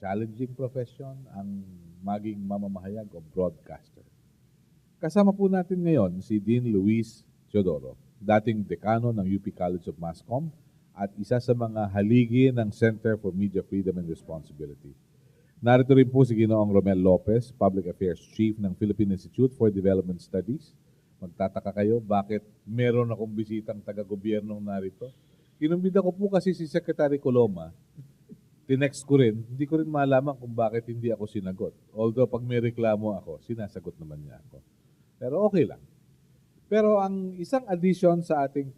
challenging profession ang maging mamamahayag o broadcaster. Kasama po natin ngayon si Dean Luis Teodoro, dating dekano ng UP College of Mass Comm at isa sa mga haligi ng Center for Media Freedom and Responsibility. Narito rin po si Ginoong Rommel Lopez, Public Affairs Chief ng Philippine Institute for Development Studies. Magtataka kayo bakit meron akong bisitang taga-gobyernong narito. Kinumbida ko po kasi si Secretary Coloma. Tinext ko rin, hindi ko rin malaman kung bakit hindi ako sinagot. Although pag may reklamo ako, sinasagot naman niya ako. Pero okay lang. Pero ang isang addition sa ating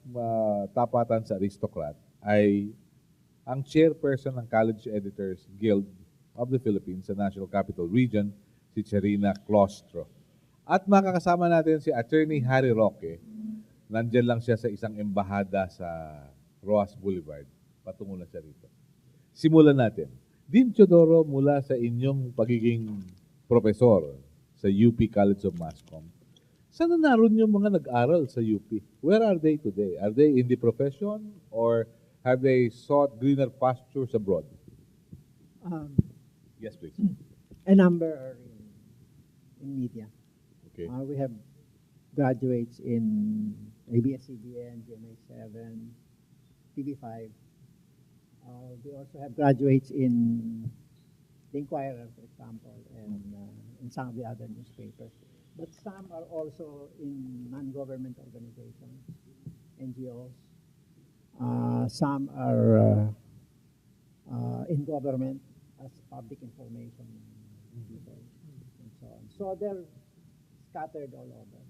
tapatan sa Aristocrat ay ang Chairperson ng College Editors Guild of the Philippines sa National Capital Region, si Charina Claustro. At makakasama natin si Attorney Harry Roque. Nandyan lang siya sa isang embahada sa Roas Boulevard. Patungo na siya rito. Simulan natin. Dean Teodoro, mula sa inyong pagiging profesor sa UP College of Mass Comm, saan na naroon yung mga nag-aral sa UP? Where are they today? Are they in the profession or have they sought greener pastures abroad? Yes, please. A number are in media. Okay. We have graduates in ABS-CBN, GMA7, TV5. We also have graduates in The Inquirer, for example, and in some of the other newspapers. But some are also in non-government organizations, NGOs. Some are in government as public information people, and so on. So they're scattered all over.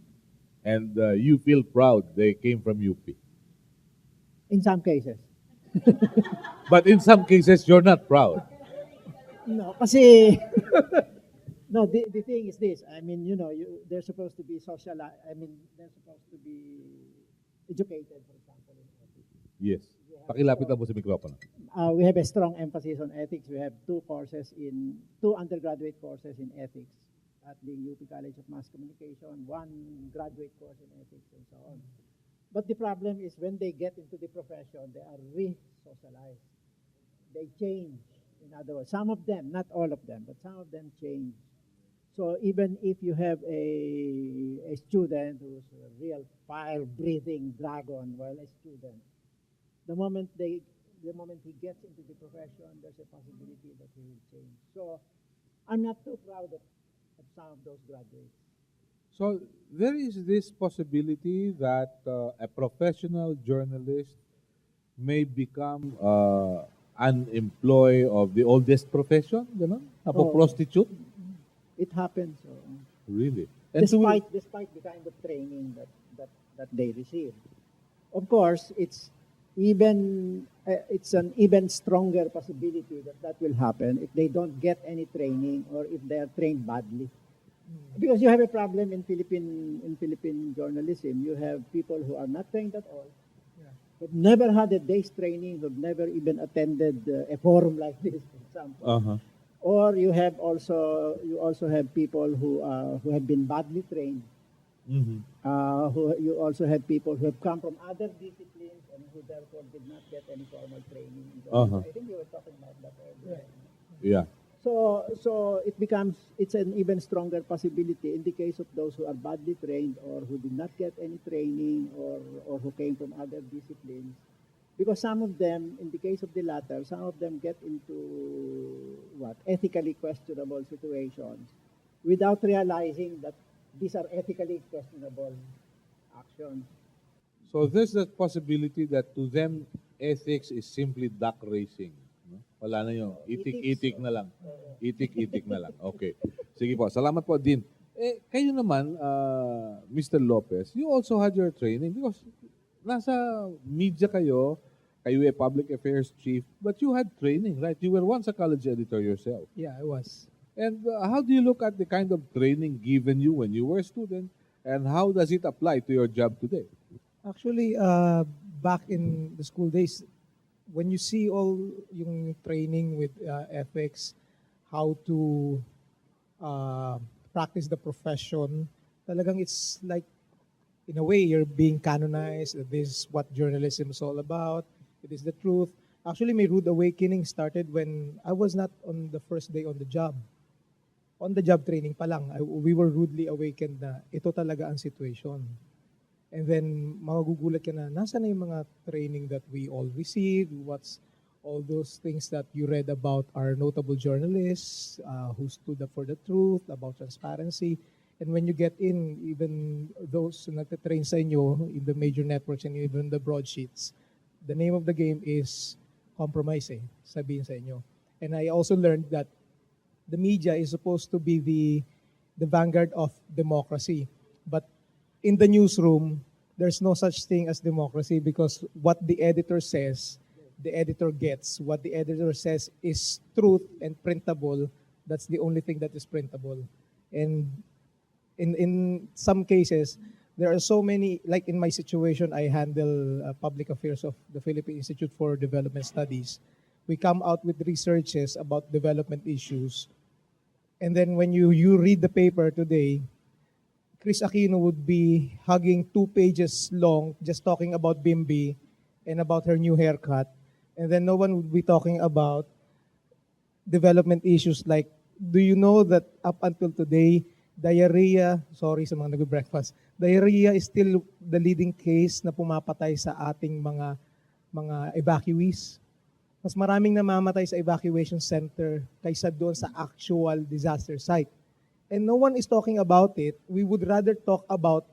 And you feel proud they came from UP? In some cases. But in some cases, you're not proud. No, kasi no. The thing is this. I mean, they're supposed to be social. I mean, they're supposed to be educated, for example, in ethics. Yes. Pakilapit lang po sa mikropono. We have a strong emphasis on ethics. We have two undergraduate courses in ethics at the UP College of Mass Communication, one graduate course in ethics, and so on. But the problem is when they get into the profession, they are re-socialized. They change. In other words, some of them, not all of them, but some of them change. So even if you have a student who's a real fire-breathing dragon while a student, the moment he gets into the profession, there's a possibility that he will change. So I'm not too proud of some of those graduates. So there is this possibility that a professional journalist may become an employee of the oldest profession, gano'n? Prostitute? It happens. Really? And despite the kind of training that they receive. Of course, it's an even stronger possibility that will happen if they don't get any training or if they are trained badly. Because you have a problem in Philippine journalism. You have people who are not trained at all, who've never had a day's training, who've never even attended a forum like this, for example. Or you also have people who have been badly trained. You also have people who have come from other disciplines and who therefore did not get any formal training. I think you were talking about that earlier. Yeah. So it's an even stronger possibility in the case of those who are badly trained or who did not get any training or who came from other disciplines. Because some of them, in the case of the latter, some of them get into ethically questionable situations without realizing that these are ethically questionable actions. So there's the possibility that to them, ethics is simply duck racing. No? Wala na yun. Itik-itik na lang. Itik-itik na lang. Okay. Sige po. Salamat po, Dean. Kayo naman, Mr. Lopez, you also had your training because nasa media kayo a public affairs chief, but you had training, right? You were once a college editor yourself. Yeah, I was. And how do you look at the kind of training given you when you were a student, and how does it apply to your job today? Actually, back in the school days, when you see all yung training with ethics, how to practice the profession, talagang it's like, in a way, you're being canonized. This is what journalism is all about. It is the truth. Actually, my rude awakening started when I was not on the first day on the job. On the job training pa lang, we were rudely awakened na ito talaga ang situation. And then, magugulat ka na, nasa na yung mga training that we all received, what's all those things that you read about our notable journalists who stood up for the truth, about transparency. And when you get in, even those who nagtitrain sa inyo, in the major networks and even the broadsheets, the name of the game is compromise, sabihin sa inyo. And I also learned that the media is supposed to be the vanguard of democracy. But in the newsroom, there's no such thing as democracy because what the editor says, the editor gets. What the editor says is truth and printable. That's the only thing that is printable. And in some cases, there are so many, like in my situation, I handle public affairs of the Philippine Institute for Development Studies. We come out with researches about development issues. And then when you read the paper today, Chris Aquino would be hugging 2 pages long just talking about Bimbi and about her new haircut. And then no one would be talking about development issues like, do you know that up until today, diarrhea, sorry sa mga nag-breakfast, diarrhea is still the leading case na pumapatay sa ating mga evacuees. Mas maraming namamatay sa evacuation center kaysa doon sa actual disaster site. And no one is talking about it. We would rather talk about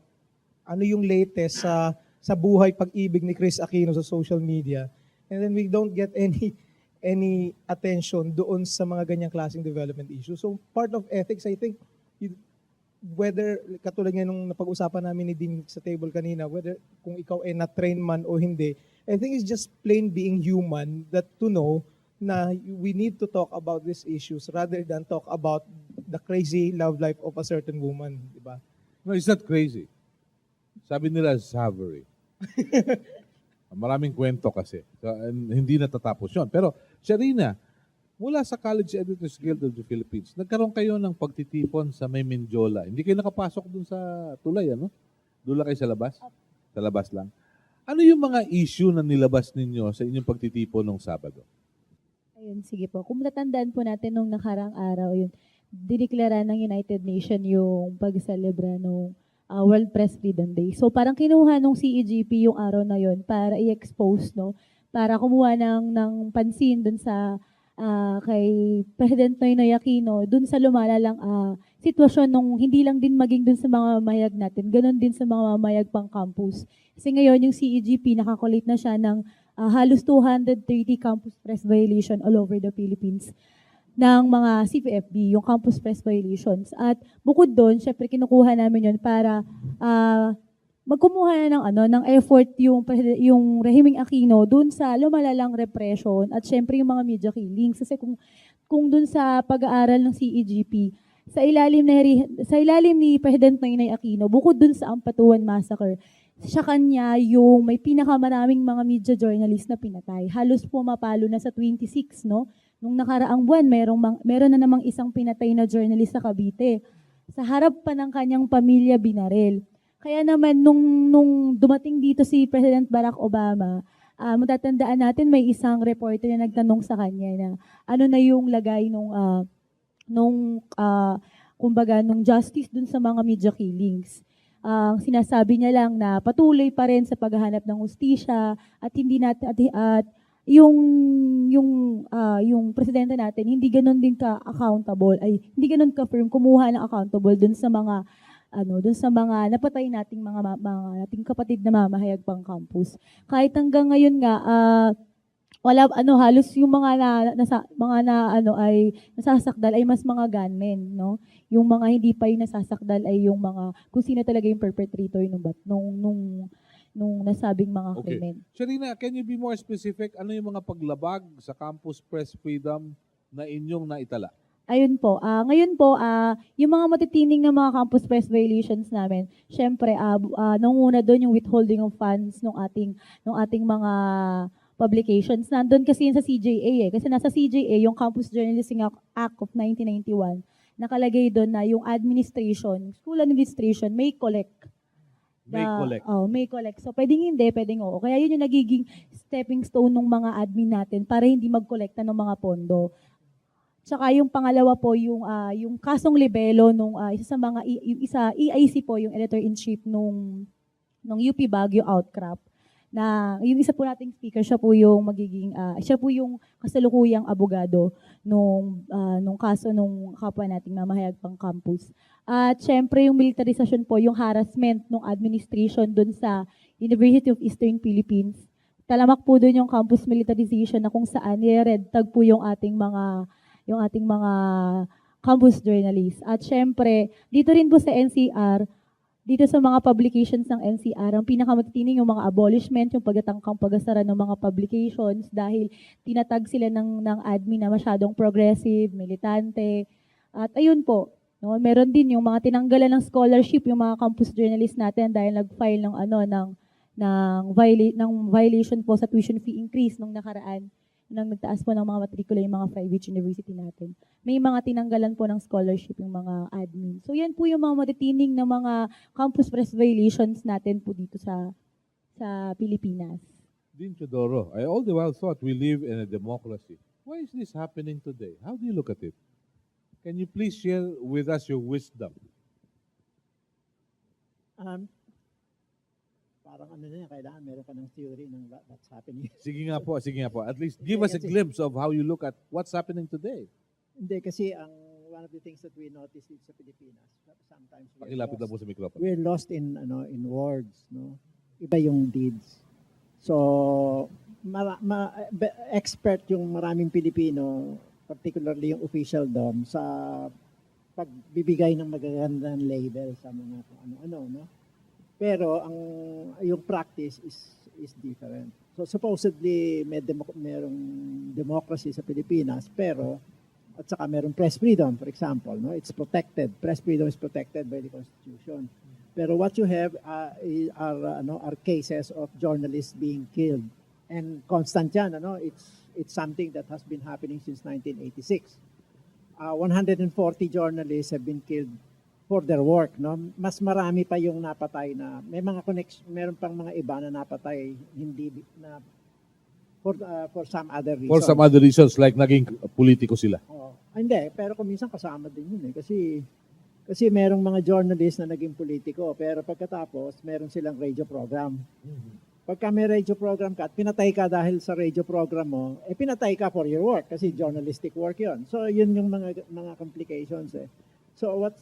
ano yung latest sa buhay pag-ibig ni Chris Aquino sa social media. And then we don't get any attention doon sa mga ganyang klaseng development issues. So part of ethics, I think, whether, katulad nga nung napag-usapan namin ni Dean sa table kanina, whether kung ikaw ay na-train man o hindi, I think it's just plain being human that to know na we need to talk about these issues rather than talk about the crazy love life of a certain woman, di ba? No, it's not crazy. Sabi nila, savory. Maraming kwento kasi. So, hindi natatapos yun. Pero, Charina, mula sa College Editors Guild of the Philippines, nagkaroon kayo ng pagtitipon sa may Menjola. Hindi kayo nakapasok dun sa tulay, ano? Doon lang kayo sa labas? Sa labas lang. Ano yung mga issue na nilabas ninyo sa inyong pagtitipon nung Sabado? Ayun, sige po. Kung natandaan po natin nung nakarang araw, yun, diniklara ng United Nations yung pag-celebra ng World Press Freedom Day. So parang kinuha nung CEGP yung araw na yun para i-expose, no? Para kumuha ng pansin dun sa kay President Noynoy Aquino, dun sa lumalalang sitwasyon nung hindi lang din maging dun sa mga mamayag natin, ganun din sa mga mamayag pang campus. Kasi ngayon yung CEGP nakakolate na siya ng halos 230 campus press violation all over the Philippines ng mga CPFB, yung campus press violations. At bukod doon, syempre kinukuha namin yun para magkumuha na ng effort yung Rehimeng Aquino doon sa lumalalang repression at syempre yung mga media killings. Kasi kung doon sa pag-aaral ng CEGP, sa ilalim ni President Noynoy Aquino, bukod doon sa Ampatuan Massacre, siya kanya yung may pinakamaraming mga media journalist na pinatay. Halos pumapalo na sa 26, no? Nung nakaraang buwan, meron na namang isang pinatay na journalist sa Cavite. Sa harap pa ng kanyang pamilya binaril. Kaya naman, nung dumating dito si President Barack Obama, matatandaan natin may isang reporter na nagtanong sa kanya na ano na yung lagay nung justice dun sa mga media killings. Sinasabi niya lang na patuloy pa rin sa paghahanap ng hustisya at hindi natin at yung presidente natin hindi ganoon din ka accountable hindi ganoon ka firm kumuha ng accountable dun sa mga napatay nating mga nating kapatid na mamahayag pang campus. Kahit hanggang ngayon nga halos yung mga ay nasasakdal ay mas mga gunmen, no? Yung mga hindi pa yung nasasakdal ay yung mga kung sino talaga yung perpetrator nung nasabing mga krimen. Charina, can you be more specific? Ano yung mga paglabag sa campus press freedom na inyong naitala? Ayun po. Ngayon po, yung mga matitining na mga campus press violations namin, syempre, nanguna doon yung withholding of funds ng ating mga publications. Nandun kasi yun sa CJA kasi nasa CJA, yung Campus Journalism Act of 1991, nakalagay doon na yung administration, school administration may collect May collect. May collect. So, pwedeng hindi, pwedeng oo. Kaya yun yung nagiging stepping stone ng mga admin natin para hindi mag-collecta ng mga pondo. Tsaka yung pangalawa po, yung kasong libelo nung isa sa mga, EIC po, yung editor-in-chief nung UP Baguio Outcrop, na yung isa po nating speaker, siya po yung kasalukuyang abogado nung kaso nung kapwa nating mamahayag pang campus. At syempre yung militarization po, yung harassment ng administration dun sa University of Eastern Philippines. Talamak po dun yung campus militarization na kung saan red tag po yung ating mga campus journalists. At syempre, dito rin po sa NCR, dito sa mga publications ng NCR, ang pinakamatitining yung mga abolishment, yung pagtatangkang pag-asara ng mga publications dahil tinatag sila ng admin na masyadong progressive, militante. At ayun po, no, meron din yung mga tinanggalan ng scholarship yung mga campus journalists natin dahil nag-file ng violation po sa tuition fee increase nung nakaraan nang nagtaas po ng mga matrikula yung mga private university natin. May mga tinanggalan po ng scholarship yung mga admin. So yan po yung mga matitining na mga campus press violations natin po dito sa Pilipinas. Dean Teodoro, I all the while thought we live in a democracy. Why is this happening today? How do you look at it? Can you please share with us your wisdom? Parang ano na yan, kailangan meron ka ng theory ng what's happening. Sige nga po. At least give us a glimpse of how you look at what's happening today. Hindi, kasi one of the things that we notice sa Pilipinas, sometimes Pakilapit lang po sa microphone. we're lost in words, no? Iba yung deeds. So, expert yung maraming Pilipino, particularly yung officialdom, sa pagbibigay ng magagandang label sa mga kung ano-ano, no? Pero yung practice is different. So supposedly merong democracy sa Pilipinas, pero at saka merong press freedom, for example, no? It's protected. Press freedom is protected by the Constitution. Pero what you have are cases of journalists being killed. And constant yan, it's something that has been happening since 1986. 140 journalists have been killed for their work, no? Mas marami pa yung napatay na meron pang mga iba na napatay hindi na for some other reasons. For some other reasons like naging politiko sila. Hindi, pero kung minsan kasama din yun kasi merong mga journalists na naging politiko, pero pagkatapos meron silang radio program. Pagka may radio program ka at pinatay ka dahil sa radio program mo, pinatay ka for your work kasi journalistic work yun. So yun yung mga complications eh. So what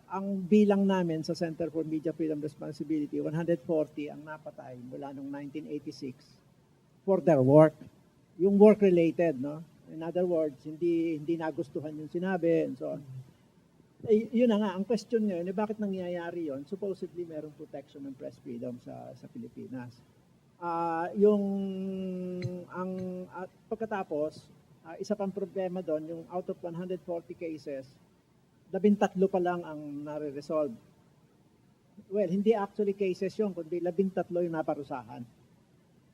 ang bilang namin sa Center for Media Freedom Responsibility, 140 ang napatay mula noong 1986 for their work. Yung work related, no? In other words, hindi nagustuhan yung sinabi and so on. Yun na nga, ang question ngayon, bakit nangyayari yon? Supposedly merong protection ng press freedom sa Pilipinas. Pagkatapos, isa pang problema doon, yung out of 140 cases, 13 pa lang ang nare-resolve. Well, hindi actually cases yun, kundi 13 yung naparusahan.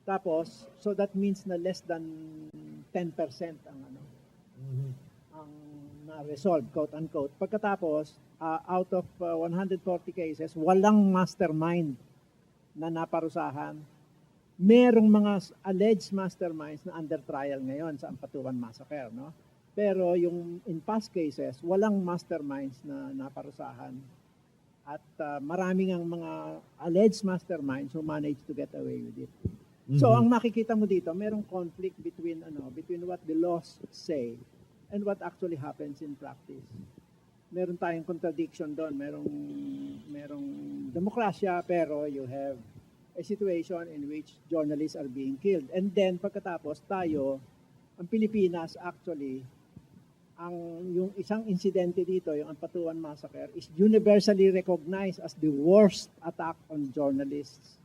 Tapos, so that means na less than 10% ang ang na-resolve, quote-unquote. Pagkatapos, out of 140 cases, walang mastermind na naparusahan. Merong mga alleged masterminds na under trial ngayon sa Ampatuan Massacre, no? Pero yung in past cases, walang masterminds na naparusahan. At maraming ang mga alleged masterminds who managed to get away with it. Mm-hmm. So ang makikita mo dito, merong conflict between what the laws say and what actually happens in practice. Meron tayong contradiction doon. Merong demokrasya, pero you have a situation in which journalists are being killed. And then pagkatapos ang Pilipinas actually, yung isang insidente dito, yung Ampatuan Massacre, is universally recognized as the worst attack on journalists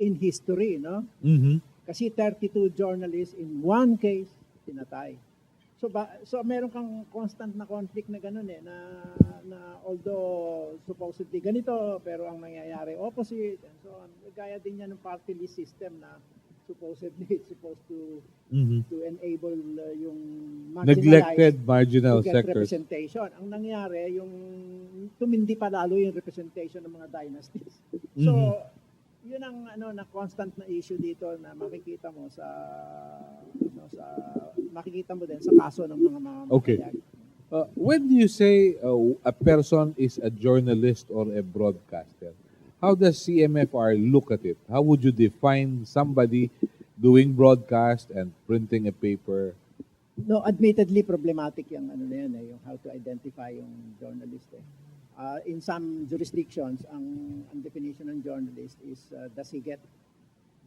in history, no? Mm-hmm. Kasi 32 journalists in one case pinatay. So meron kang constant na conflict na gano'n na although supposedly ganito, pero ang nangyayari opposite and so on. Gaya din yan ng party list system na supposedly it's supposed to enable yung neglected marginal to get sectors. Representation. Ang nangyari, yung tumindi pa lalo yung representation ng mga dynasties. So, yun ang na constant na issue dito na makikita mo makikita mo din sa kaso ng mga mamamahayag. Okay. When do you say a person is a journalist or a broadcaster, how does CMFR look at it? How would you define somebody doing broadcast and printing a paper? No, admittedly problematic yung yung how to identify yung journalist. In some jurisdictions, ang definition ng journalist is does he get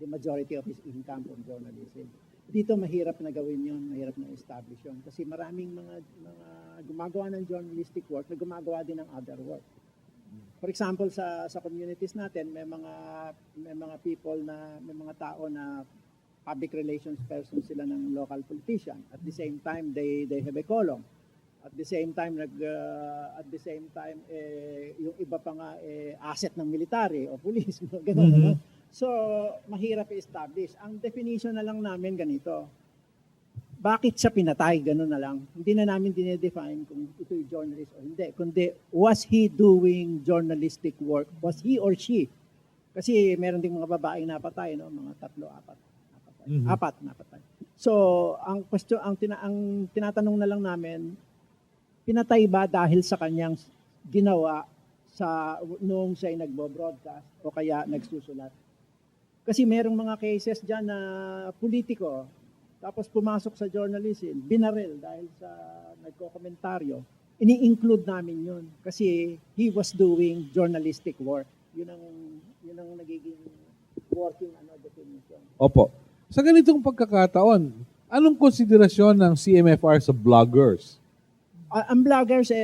the majority of his income from journalism. Dito mahirap na gawin yun, mahirap na establish yun. Kasi maraming mga gumagawa ng journalistic work na gumagawa din ng other work. For example, sa communities natin, may mga people na, may mga tao na public relations person sila ng local politician. At the same time, they have a column. At the same time, yung iba pa nga asset ng military o police, gano'n. So, mahirap i-establish. Ang definition na lang namin ganito. Bakit siya pinatay? Gano'n na lang. Hindi na namin dinedefine kung ito'y journalist o hindi. Kundi, was he doing journalistic work? Was he or she? Kasi meron ding mga babaeng napatay, no? Mga 3, 4. Apat napatay. So, ang tinatanong na lang namin, pinatay ba dahil sa kanyang ginawa noong siya'y nagbo-broadcast o kaya nagsusulat? Kasi merong mga cases dyan na politiko, tapos pumasok sa journalism, binaril dahil sa nagko-komentaryo. Ini-include namin yun kasi he was doing journalistic work. Yun ang nagiging working definition. Opo. Sa ganitong pagkakataon, anong konsiderasyon ng CMFR sa bloggers? Ang vloggers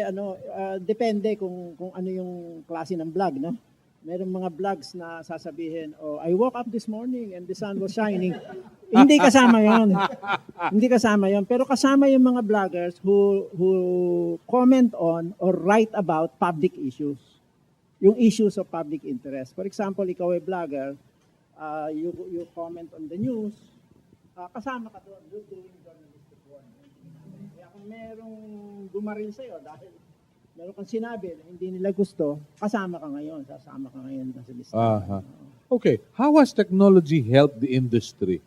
depende kung ano yung klase ng vlog, no? Merong mga vlogs na sasabihin, I woke up this morning and the sun was shining. Hindi kasama 'yon. Hindi kasama 'yon, pero kasama yung mga vloggers who comment on or write about public issues. Yung issues of public interest. For example, ikaw ay vlogger, you comment on the news, kasama ka doon doing journalistic work. Kaya kung merong bumaril sa'yo dahil meron kang sinabi na hindi nila gusto, kasama ka ngayon, sasama ka ngayon sa listahan. Okay, how has technology helped the industry?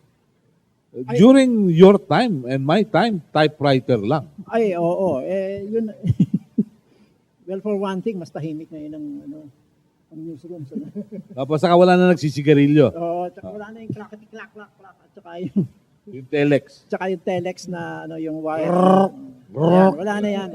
During your time and my time, typewriter lang. Ay, oo. Yun. Well, for one thing, mas tahimik ngayon ang newsroom. Tapos saka wala na nagsisigarilyo. Oo, tsaka wala na yung clack-clack, at saka Yung telex. Tsaka yung telex na yung wire. Ayan, wala na yan.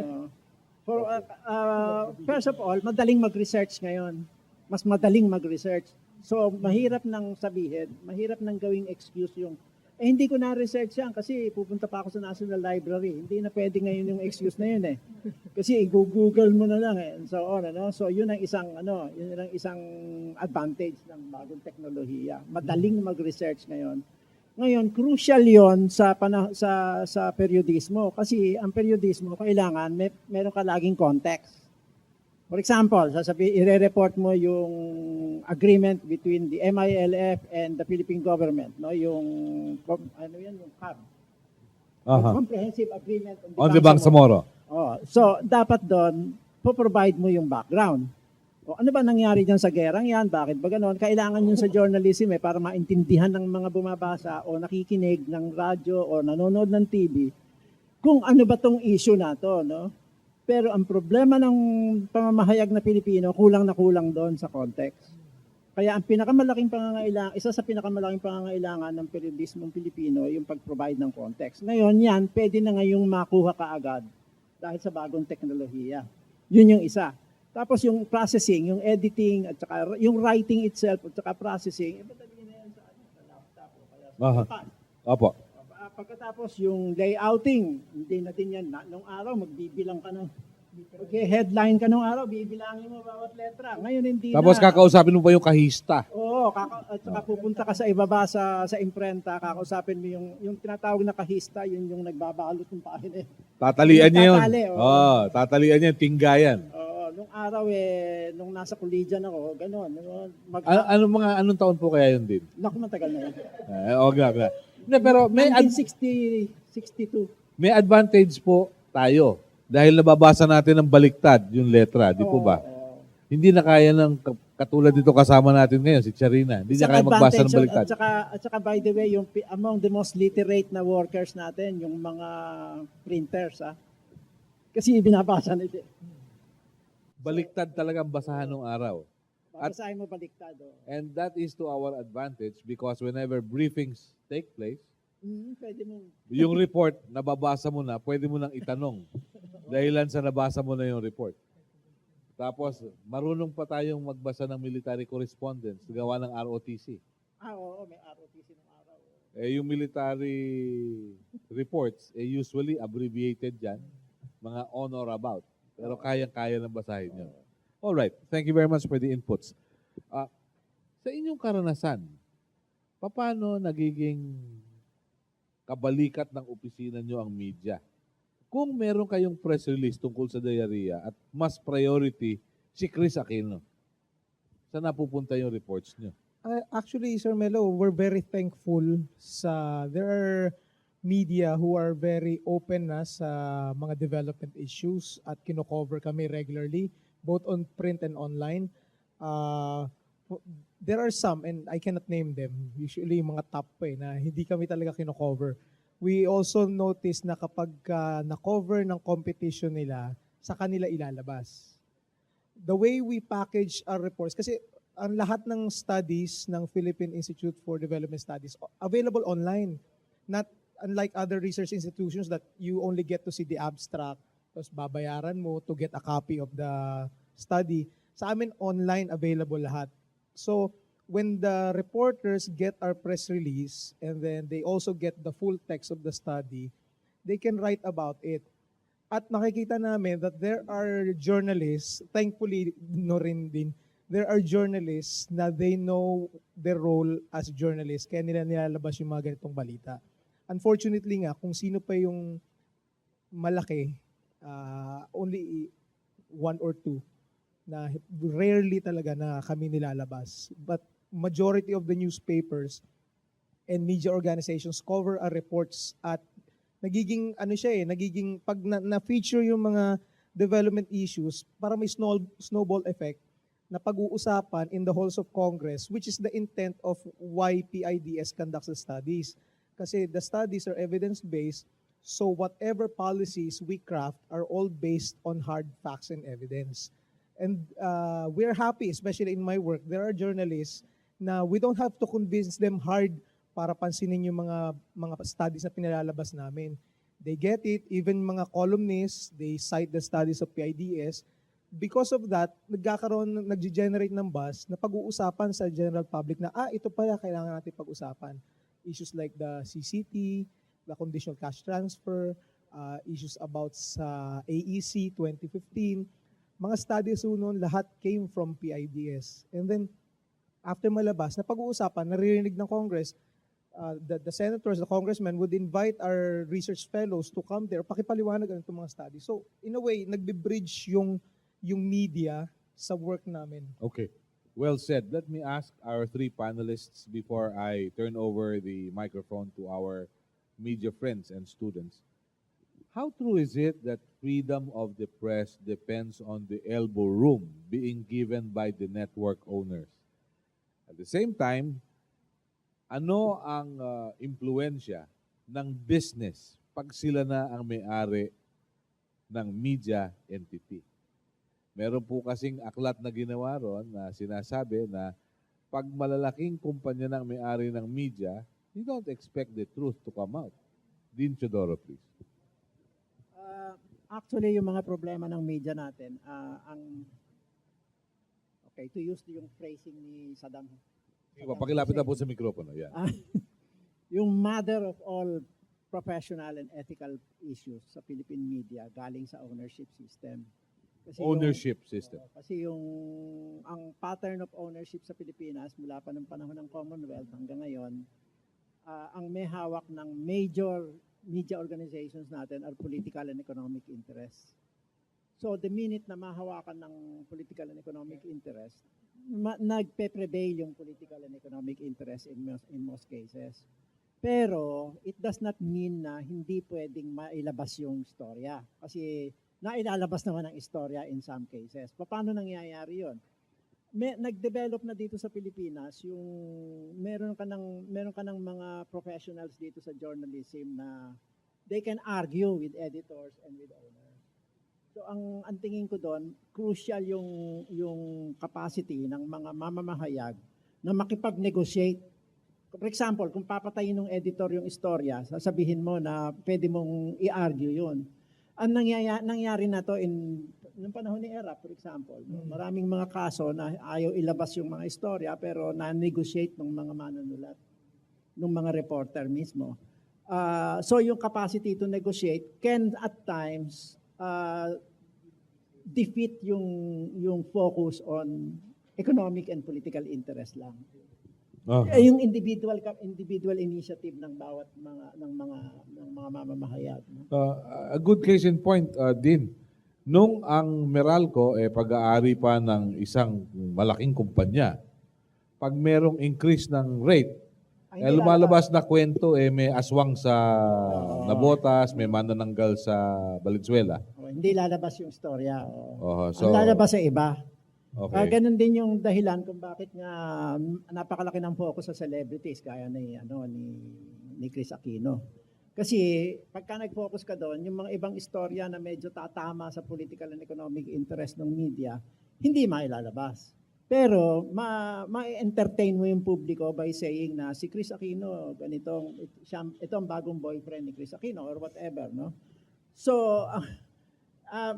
First of all, madaling mag-research ngayon. Mas madaling mag-research. So, mahirap nang sabihin, mahirap nang gawing excuse yung, hindi ko na-research yan kasi pupunta pa ako sa National Library. Hindi na pwede ngayon yung excuse na yun eh. Kasi i-google mo na lang eh. And so on, So, yun ang isang advantage ng bagong teknolohiya. Madaling mag-research ngayon. Ngayon, crucial yon sa periodismo kasi ang periodismo kailangan meron ka laging context. For example, ire-report mo yung agreement between the MILF and the Philippine government, no? Yung CAB. Comprehensive Agreement on the Bangsamoro. So dapat doon po-provide mo yung background. Ano ba nangyari diyan sa gerang yan? Bakit ba ganoon? Kailangan yun sa journalism para maintindihan ng mga bumabasa o nakikinig ng radyo o nanonood ng TV kung ano ba tong issue na to, no? Pero ang problema ng pamamahayag na Pilipino, kulang na kulang doon sa context. Kaya ang isa sa pinakamalaking pangangailangan ng periodismong Pilipino, yung pag-provide ng context. Ngayon yan, pwede na ngayong makuha kaagad dahil sa bagong teknolohiya. Yun yung isa. Tapos yung processing, yung editing, at saka yung writing itself, at saka processing, madali na yan sa laptop. Opo. Pagkatapos yung layouting, hindi na din yan. Nung araw, magbibilang ka ng, headline ka nung araw, bibilangin mo bawat letra. Ngayon hindi Tapos kakausapin mo pa yung kahista. Oo, at saka pupunta ka sa ibaba sa imprenta, kakausapin mo yung tinatawag na kahista, yun yung nagbabalot ng pahina. Tatalian niya yun. Tatalian niya, tinggayan. Nung araw nung nasa collegian ako, gano'n. Anong taon po kaya yun din? Naku, matagal na yun. Okay. Pero may 1962. May advantage po tayo dahil nababasa natin ng baliktad yung letra, di po ba? Hindi na kaya ng katulad dito kasama natin ngayon, si Charina. Hindi niya Isang kaya magbasa ng advantage yun, baliktad. at saka by the way, yung among the most literate na workers natin, yung mga printers, kasi binabasa nila. Baliktad talaga ang basahan ng araw. Babasahin mo baliktad. And that is to our advantage because whenever briefings take place, Pwede mo. yung report, nababasa mo na, pwede mo nang itanong. Dahilan sa nabasa mo na yung report. Tapos, marunong pa tayong magbasa ng military correspondence, gawa ng ROTC. Oo, may ROTC ng araw. Yung military reports, usually abbreviated yan, mga on or about. Pero kayang-kaya ng basahin yun. Alright, thank you very much for the inputs. Sa inyong karanasan, paano nagiging kabalikat ng opisina nyo ang media? Kung meron kayong press release tungkol sa diarrhea at mas priority si Chris Aquino, saan napupunta yung reports nyo? Actually, Sir Melo, we're very thankful there are media who are very open na sa mga development issues at kino-cover kami regularly, both on print and online. There are some, and I cannot name them, usually mga top na hindi kami talaga kino-cover. We also notice na kapag na-cover ng competition nila, sa kanila ilalabas. The way we package our reports, kasi ang lahat ng studies ng Philippine Institute for Development Studies available online. Not unlike other research institutions that you only get to see the abstract, tapos babayaran mo to get a copy of the study. Sa amin, online available lahat. So, when the reporters get our press release and then they also get the full text of the study, they can write about it. At nakikita namin that there are journalists, thankfully, there are journalists na they know their role as journalists, kaya nila nilalabas yung mga ganitong balita. Unfortunately nga, kung sino pa yung malaki, only one or two, na rarely talaga na kami nilalabas. But majority of the newspapers and media organizations cover our reports at nagiging nagiging pag na-feature yung mga development issues, para may snowball effect na pag-uusapan in the halls of Congress, which is the intent of why PIDS conducts the studies. Kasi the studies are evidence-based, so whatever policies we craft are all based on hard facts and evidence. And we're happy, especially in my work, there are journalists na we don't have to convince them hard para pansinin yung mga studies na pinalalabas namin. They get it, even mga columnists, they cite the studies of PIDS. Because of that, nag-generate ng buzz na pag-uusapan sa general public na, ito pala kailangan natin pag-usapan. Issues like the CCT, the conditional cash transfer, issues about sa AEC 2015, mga studies noon, lahat came from PIDS. And then, after malabas, na pag-uusapan, naririnig ng Congress, the senators, the congressmen would invite our research fellows to come there, pakipaliwanag ang itong mga studies. So, in a way, nagbe-bridge yung media sa work namin. Okay. Well said. Let me ask our three panelists before I turn over the microphone to our media friends and students. How true is it that freedom of the press depends on the elbow room being given by the network owners? At the same time, ano ang impluensya ng business pag sila na ang may-ari ng media entity? Meron po kasing aklat na ginawa ron na sinasabi na pag malalaking kumpanya ng may-ari ng media, you don't expect the truth to come out. Dean Teodoro, please. Actually, yung mga problema ng media natin, to use yung phrasing ni Saddam. Pakilapit na po sa mikropono. Yan. Yung mother of all professional and ethical issues sa Philippine media galing sa ownership system. Kasi kasi ang pattern of ownership sa Pilipinas mula pa ng panahon ng Commonwealth hanggang ngayon, ang may hawak ng major media organizations natin are political and economic interests. So the minute na mahawakan ng political and economic interest, nagpe-prevail yung political and economic interest in most cases. Pero it does not mean na hindi pwedeng mailabas yung storya. Kasi na ilalabas naman ang istorya in some cases. Paano nangyayari yon? Nag-develop na dito sa Pilipinas yung meron ka ng mga professionals dito sa journalism na they can argue with editors and with owners. So ang tingin ko doon, crucial yung capacity ng mga mamamahayag na makipag-negotiate. For example, kung papatayin ng editor yung istorya, sasabihin mo na pwede mong i-argue yun. Ang nangyari na to noong panahon ni ERA, for example, maraming mga kaso na ayaw ilabas yung mga istorya pero na-negotiate ng mga manunulat, ng mga reporter mismo. So yung capacity to negotiate can at times defeat yung focus on economic and political interest lang. Yung individual initiative ng bawat mga mamamahayag. A good case in point, Din, nung ang Meralco pag-aari pa ng isang malaking kumpanya, pag merong increase ng rate, lumalabas na kwento, may aswang sa Nabotas, may manananggal sa Valenzuela. Hindi lalabas yung istorya. So, ang lalabas sa iba. Okay. Ganun din yung dahilan kung bakit nga napakalaki ng focus sa celebrities gaya ni Chris Aquino. Kasi pagka nag-focus ka doon, yung mga ibang istorya na medyo tatama sa political and economic interest ng media, hindi mailalabas. Pero ma-entertain mo yung publiko by saying na si Chris Aquino, ito ang bagong boyfriend ni Chris Aquino or whatever, no? So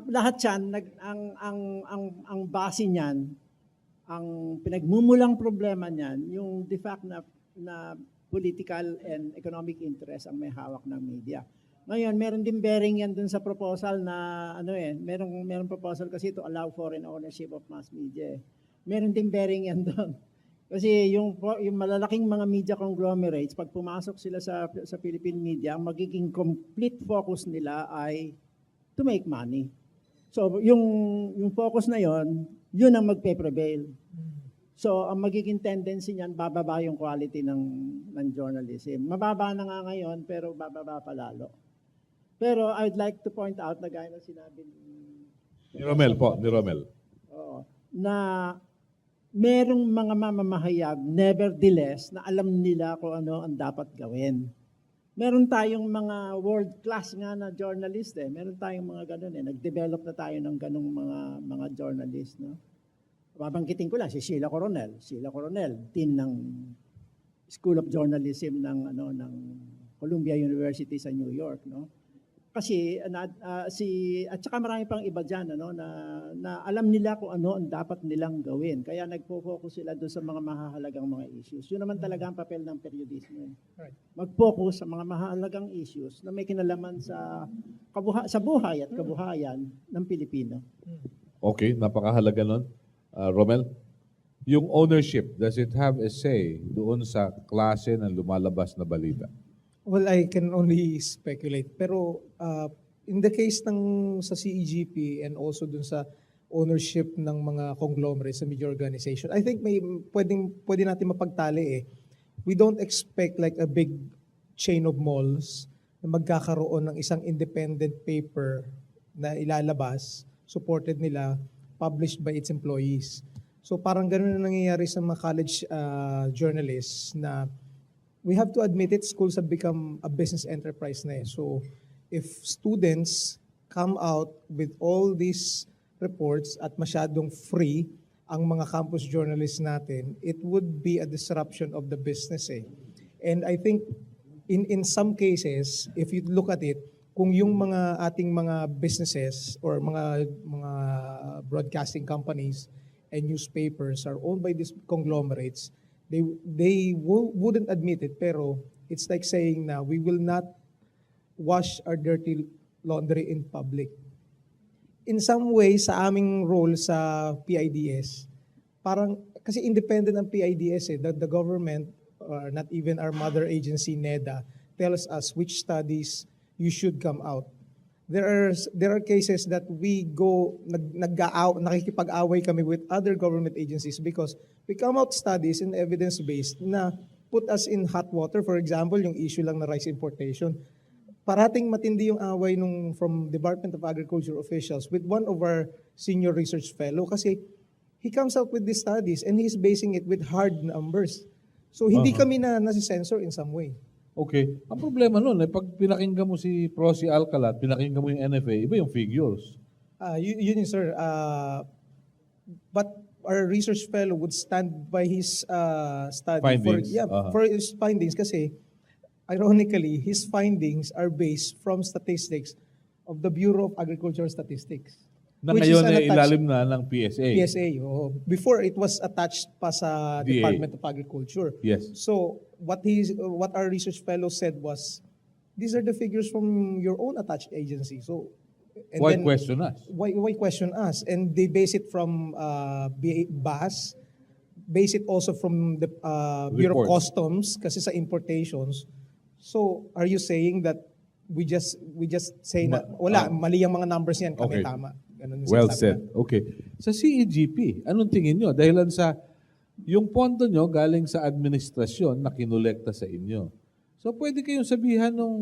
lahat yan, ang base niyan, ang pinagmumulang problema niyan, yung the fact na political and economic interest ang may hawak ng media. Ngayon, meron din bearing yan dun sa proposal na, meron proposal kasi to allow foreign ownership of mass media. Meron din bearing yan dun. Kasi yung malalaking mga media conglomerates, pag pumasok sila sa Philippine media, ang magiging complete focus nila ay to make money. So yung focus na yon, yun ang magpe-prevail. So ang magiging tendency niyan, bababa yung quality ng journalism. Mababa na nga ngayon pero bababa pa lalo. Pero I'd like to point out na gaya na sinabi ni Rommel po, ni Rommel. Na merong mga mamamahayag nevertheless na alam nila kung ano ang dapat gawin. Meron tayong mga world-class nga na journalist Meron tayong mga ganun Nag-develop na tayo ng ganung mga journalist, no? Babanggitin ko lang si Sheila Coronel. Sheila Coronel, dean ng School of Journalism ng Columbia University sa New York, no? Kasi at saka marami pang iba diyan na alam nila kung ano ang dapat nilang gawin. Kaya nagfo-focus sila doon sa mga mahahalagang mga issues. Yun naman talaga ang papel ng periodismo. Right. Mag-focus sa mga mahahalagang issues na may kinalaman sa buhay at kabuhayan ng Pilipino. Okay, napakahalaga nun. Rommel, yung ownership, does it have a say doon sa klase ng lumalabas na balita? Well, I can only speculate. Pero in the case sa CEGP and also dun sa ownership ng mga conglomerates sa media organization, I think pwede natin mapagtali We don't expect like a big chain of malls na magkakaroon ng isang independent paper na ilalabas, supported nila, published by its employees. So parang ganun na nangyayari sa mga college journalists na we have to admit it, schools have become a business enterprise na So if students come out with all these reports at masyadong free ang mga campus journalists natin, it would be a disruption of the business And I think in some cases, if you look at it, kung yung mga ating mga businesses or mga broadcasting companies and newspapers are owned by these conglomerates, they wouldn't admit it, pero it's like saying na we will not wash our dirty laundry in public. In some way, sa aming role sa PIDS, parang, kasi independent ang PIDS the government, or not even our mother agency, NEDA, tells us which studies you should come out. There are cases that we go, nakikipag-away kami with other government agencies because we come out studies and evidence-based na put us in hot water. For example, yung issue lang na rice importation. parating matindi yung away from Department of Agriculture officials with one of our senior research fellow kasi he comes out with these studies and he's basing it with hard numbers. So hindi kami na nasi-censor in some way. Okay. Ang problema nun, pag pinakinggan mo si Prosi Alcalat, pinakinggan mo yung NFA, iba yung figures. Yun sir. But our research fellow would stand by his study Findings. for his findings kasi ironically, his findings are based from statistics of the Bureau of Agricultural Statistics. Na which ngayon is ay ilalim na ng PSA. PSA. Before it was attached pa sa DA. Department of Agriculture. Yes. So what our research fellow said was, these are the figures from your own attached agency. So and Why then, question us? Why question us? And they base it from BAS, base it also from the Bureau of Reports. Customs kasi sa importations. So are you saying that we just say na wala, mali ang mga numbers yan, kami Okay. tama? Ganun yung Well sinasabi said. namin. Okay. Sa CEGP, anong tingin nyo? Dahilan sa, yung pondo nyo galing sa administrasyon na kinolekta sa inyo. So pwede kayong sabihan nung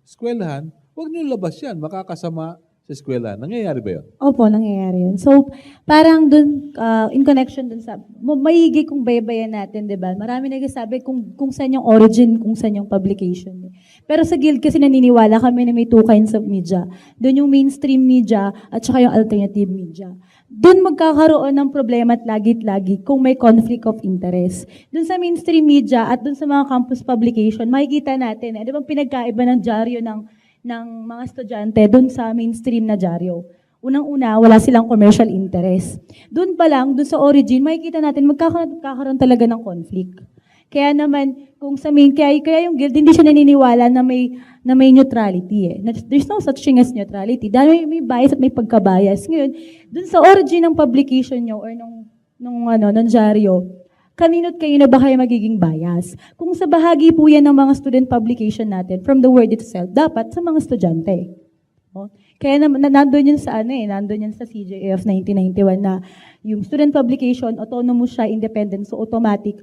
eskwelahan, huwag nyo labas yan, makakasama sa eskwelahan. Nangyayari ba yun? Opo, nangyayari yun. So, parang dun, in connection dun sa, maigi kung baybayan natin, di ba? Marami nagsasabi kung saan yung origin, kung saan yung publication. Pero sa Guild kasi naniniwala kami na may two kinds of media. Doon yung mainstream media at saka yung alternative media. Doon magkakaroon ng problema at lagi-lagi kung may conflict of interest. Doon sa mainstream media at doon sa mga campus publication, makikita natin, di ba pinagkaiba ng dyaryo ng mga estudyante doon sa mainstream na dyaryo. Unang-una, wala silang commercial interest. Doon pa lang, doon sa origin, makikita natin magkakaroon talaga ng conflict. Kaya naman, kung sa kaya yung Guild, hindi siya naniniwala na may neutrality eh. There's no such thing as neutrality. Dahil may bias at may pagkabias. Ngayon, doon sa origin ng publication nyo or ng dyaryo, kaninot kayo na ba kayo magiging bias? Kung sa bahagi po yan ng mga student publication natin, from the word itself, dapat sa mga estudyante. Oh. Kaya nandun yun sa nandun yun sa CJA of 1991 na yung student publication, autonomous siya, independent, so automatic,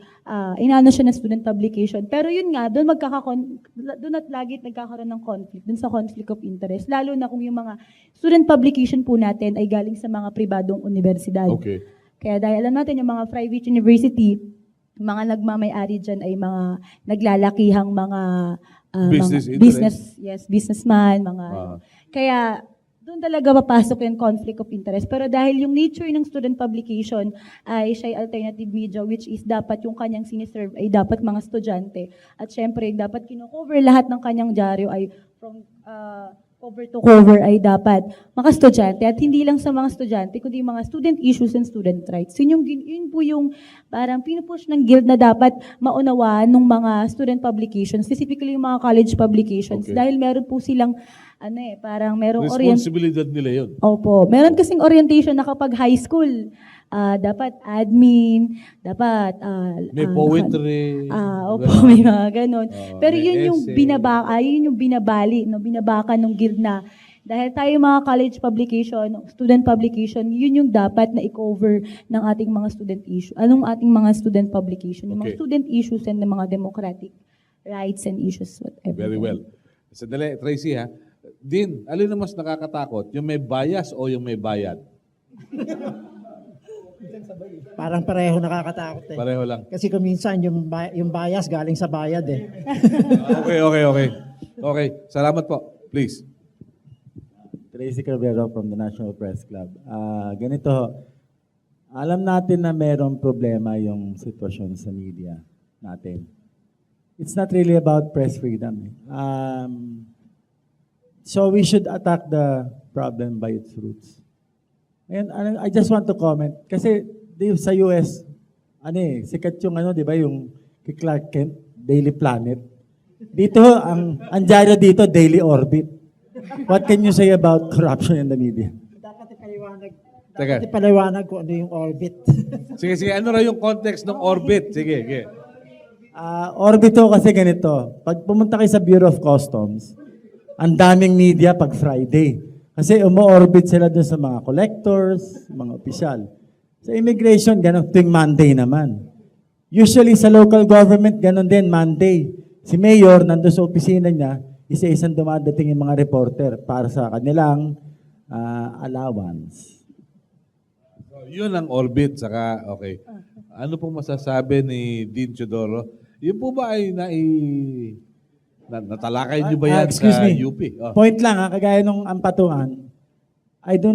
inaano siya ng student publication. Pero yun nga, doon at lagi nagkakaroon ng conflict, doon sa conflict of interest, lalo na kung yung mga student publication po natin ay galing sa mga pribadong universidad. Okay. Kaya dahil alam natin yung mga private university, mga nagmamay-ari dyan ay mga naglalakihang mga businessman, mga kaya doon talaga papasok yung conflict of interest. Pero dahil yung nature ng student publication ay siya alternative media, which is dapat yung kanyang siniserve ay dapat mga estudyante. At syempre, dapat kino-cover lahat ng kanyang dyaryo ay from cover to cover ay dapat mga estudyante. At hindi lang sa mga estudyante, kundi mga student issues and student rights. Yun po yung parang pinupush ng Guild na dapat maunawaan ng mga student publications, specifically yung mga college publications. Okay. Dahil meron po silang parang merong Responsibilidad nila yun. Opo. Meron kasing orientation na kapag high school, dapat admin, dapat May poetry. opo, may mga ganun. Pero may yun yung essay. binabali, binabaka ng Guild na dahil tayo mga college publication, student publication, yun yung dapat na i-cover ng ating mga student issue. Anong ating mga student publication? Yung mga Okay. student issues and mga democratic rights and issues, whatever. Very well. Sandali, Tracy ha. Din, alin na mas nakakatakot? Yung may bias o yung may bayad? Parang pareho nakakatakot eh. Pareho lang. Kasi kung minsan yung bias galing sa bayad eh. Okay. Salamat po. Please. Tracy Cravero from the National Press Club. Ganito, alam natin na mayroong problema yung sitwasyon sa media natin. It's not really about press freedom. So we should attack the problem by its roots. And I just want to comment, kasi sa US, sikat yung di ba, yung kay Clark Kent, Daily Planet. Dito, ang dyaryo dito, Daily Orbit. What can you say about corruption in the media? Dapat ipaliwanag. Teka. Dapat ipaliwanag kung ano yung orbit. Sige. Ano ra yung context ng orbit? Sige. Orbito kasi ganito. Pag pumunta kayo sa Bureau of Customs, ang daming media pag Friday. Kasi umo-orbit sila dun sa mga collectors, mga opisyal. Sa immigration, ganun. Tuwing Monday naman. Usually sa local government, ganun din, Monday. Si Mayor, nandun sa opisina niya, isa-isang dumadating yung mga reporter para sa kanilang allowance. So, yun ang orbit, saka, okay. Ano pong masasabi ni Dean Teodoro? Yun po ba ay natalakay niyo ba yan Excuse sa me. UP? Oh. Point lang kagaya nung ampatuan, hindi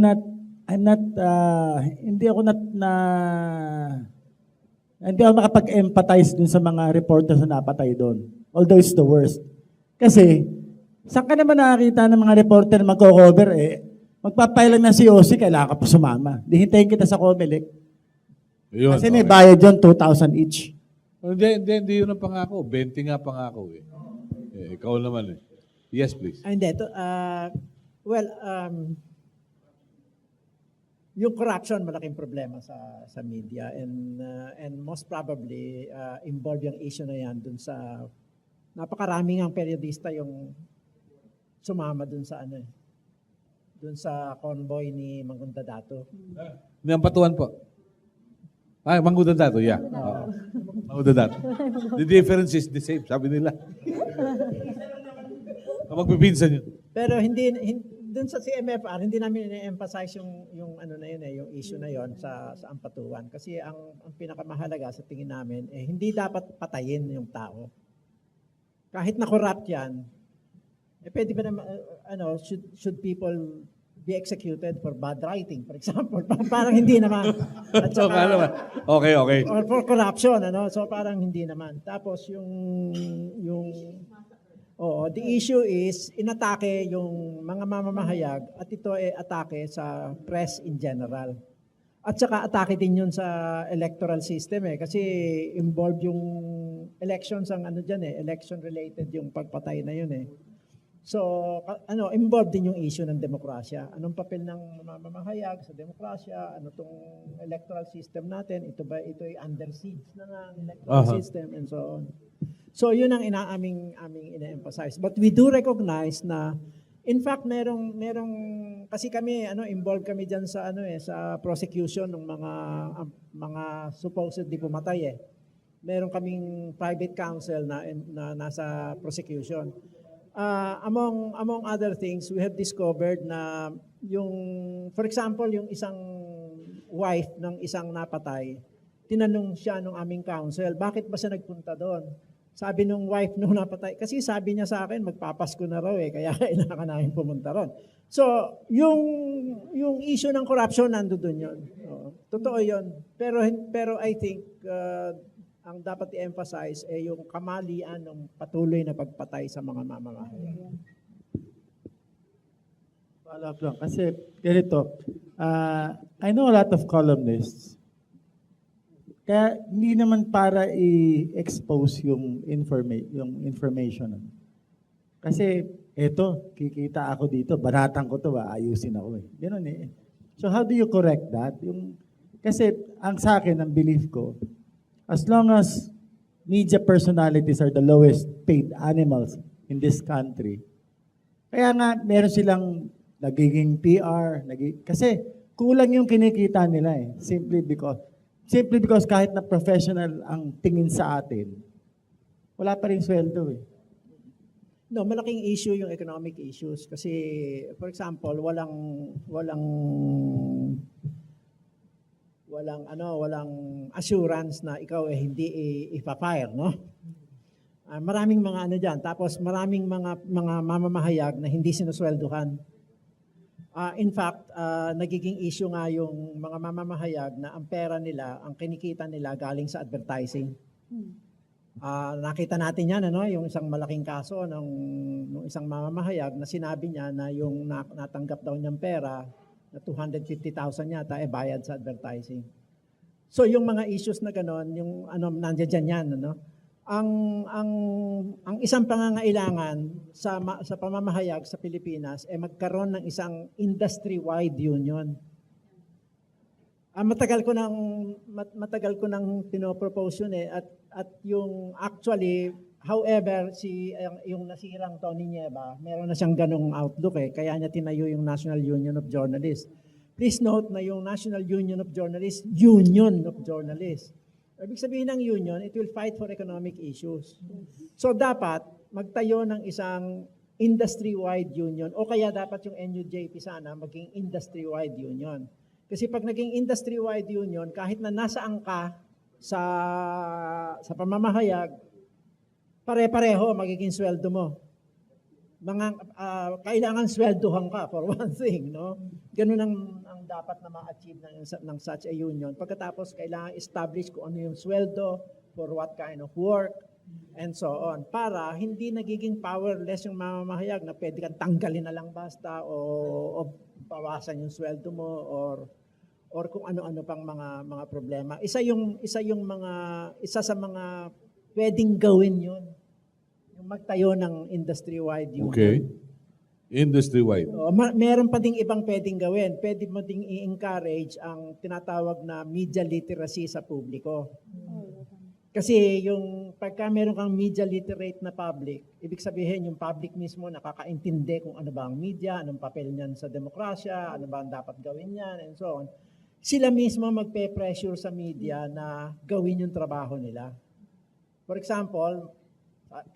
ako makapag-empathize dun sa mga reporters na napatay doon. Although it's the worst. Kasi, saan ka naman nakakita ng mga reporter na magko-cover magpapailan ng COC, kailangan ka pa sumama. Di hintayin kita sa Comelec. Yun, Kasi may okay. bayad yun, 2,000 each. Hindi yun ang pangako. 20 nga pangako eh. Ikaw naman eh. Yes, please. Hindi, yung corruption malaking problema sa media and most probably involved yung issue na yan dun sa napakaraming ang periodista yung sumama dun sa dun sa convoy ni Mangunda Dato. May ampatuan po. Ay, Mangunda Dato, yeah. Mangunda Dato. The difference is the same, sabi nila. Magpipinsan yun. Pero hindi dun sa CMFR hindi namin i-emphasize yung ano na yun yung issue na yon sa ampatuan kasi ang pinakamahalaga sa tingin namin hindi dapat patayin yung tao. Kahit na corrupt yan, pwede ba naman should people be executed for bad writing, for example? Parang hindi naman. At saka, okay. or for corruption, so parang hindi naman. Tapos the issue is inatake yung mga mamamahayag at ito ay atake sa press in general. At saka atake din yun sa electoral system kasi involved yung elections ang election related yung pagpatay na yun So, involved din yung issue ng demokrasya. Anong papel ng mamamahayag sa demokrasya? Ano tong electoral system natin? Ito ay under siege na ng electoral system and so on. So, yun ang aming ina-emphasize. But we do recognize na in fact merong kasi kami involved kami diyan sa sa prosecution ng mga supposedly pumatay Meron kaming private counsel na nasa prosecution. Among other things, we have discovered na for example, yung isang wife ng isang napatay, tinanong siya ng aming counsel, bakit ba siya nagpunta doon? Sabi nung wife nung napatay, kasi sabi niya sa akin, magpapasko na raw kaya kailangan namin pumunta ron. So, yung issue ng corruption, nandoon yun. Totoo yun. Pero I think, ang dapat i-emphasize yung kamalian ng patuloy na pagpatay sa mga mamamahayag. Follow up lang. Kasi ganito, I know a lot of columnists. Kaya hindi naman para i-expose yung information. Kasi eto, kikita ako dito, banatan ko to, ayusin ako Ganun So how do you correct that? Kasi ang sa akin, ang belief ko, as long as media personalities are the lowest paid animals in this country, kaya nga meron silang nagiging PR, kasi kulang yung kinikita nila Simply because kahit na professional ang tingin sa atin, wala pa rin sweldo No, malaking issue yung economic issues kasi for example, walang assurance na ikaw hindi ipa-fire, no? Maraming mga diyan. Tapos maraming mga mamamahayag na hindi sinuswelduhan. In fact, nagiging issue nga yung mga mamamahayag na ang pera nila, ang kinikita nila galing sa advertising. Nakita natin yan, yung isang malaking kaso ng isang mamamahayag na sinabi niya na yung natanggap daw niyang pera na 250,000 yata bayad sa advertising. So yung mga issues na gano'n, yung nandiyan yan, Ang isang pangangailangan sa pamamahayag sa Pilipinas magkaroon ng isang industry-wide union. Matagal ko nang pinopropose yun at yung actually, however, yung nasirang Tony Nieva, meron na siyang ganong outlook kaya niya tinayo yung National Union of Journalists. Please note na yung National Union of Journalists, Union of Journalists. Ibig sabihin ng union, it will fight for economic issues. So dapat magtayo ng isang industry-wide union o kaya dapat yung NUJP sana maging industry-wide union. Kasi pag naging industry-wide union, kahit na nasaan ka sa pamamahayag, pare-pareho magiging sweldo mo. Kailangan sweldohan ka for one thing, no? Ganun ang dapat na ma-achieve ng such a union. Pagkatapos, kailangan establish kung ano yung sweldo, for what kind of work, and so on. Para hindi nagiging powerless yung mamamahayag na pwede kang tanggalin na lang basta o bawasan yung sweldo mo or kung ano-ano pang mga problema. Isa sa mga pwedeng gawin yun. Yung magtayo ng industry-wide union. Okay. Industry-wide. Meron pa ding ibang pwedeng gawin. Pwede mo ding i-encourage ang tinatawag na media literacy sa publiko. Kasi yung pagka meron kang media literate na public, ibig sabihin yung public mismo nakakaintindi kung ano ba ang media, anong papel niyan sa demokrasya, ano ba ang dapat gawin niyan, and so on. Sila mismo magpe-pressure sa media na gawin yung trabaho nila. For example,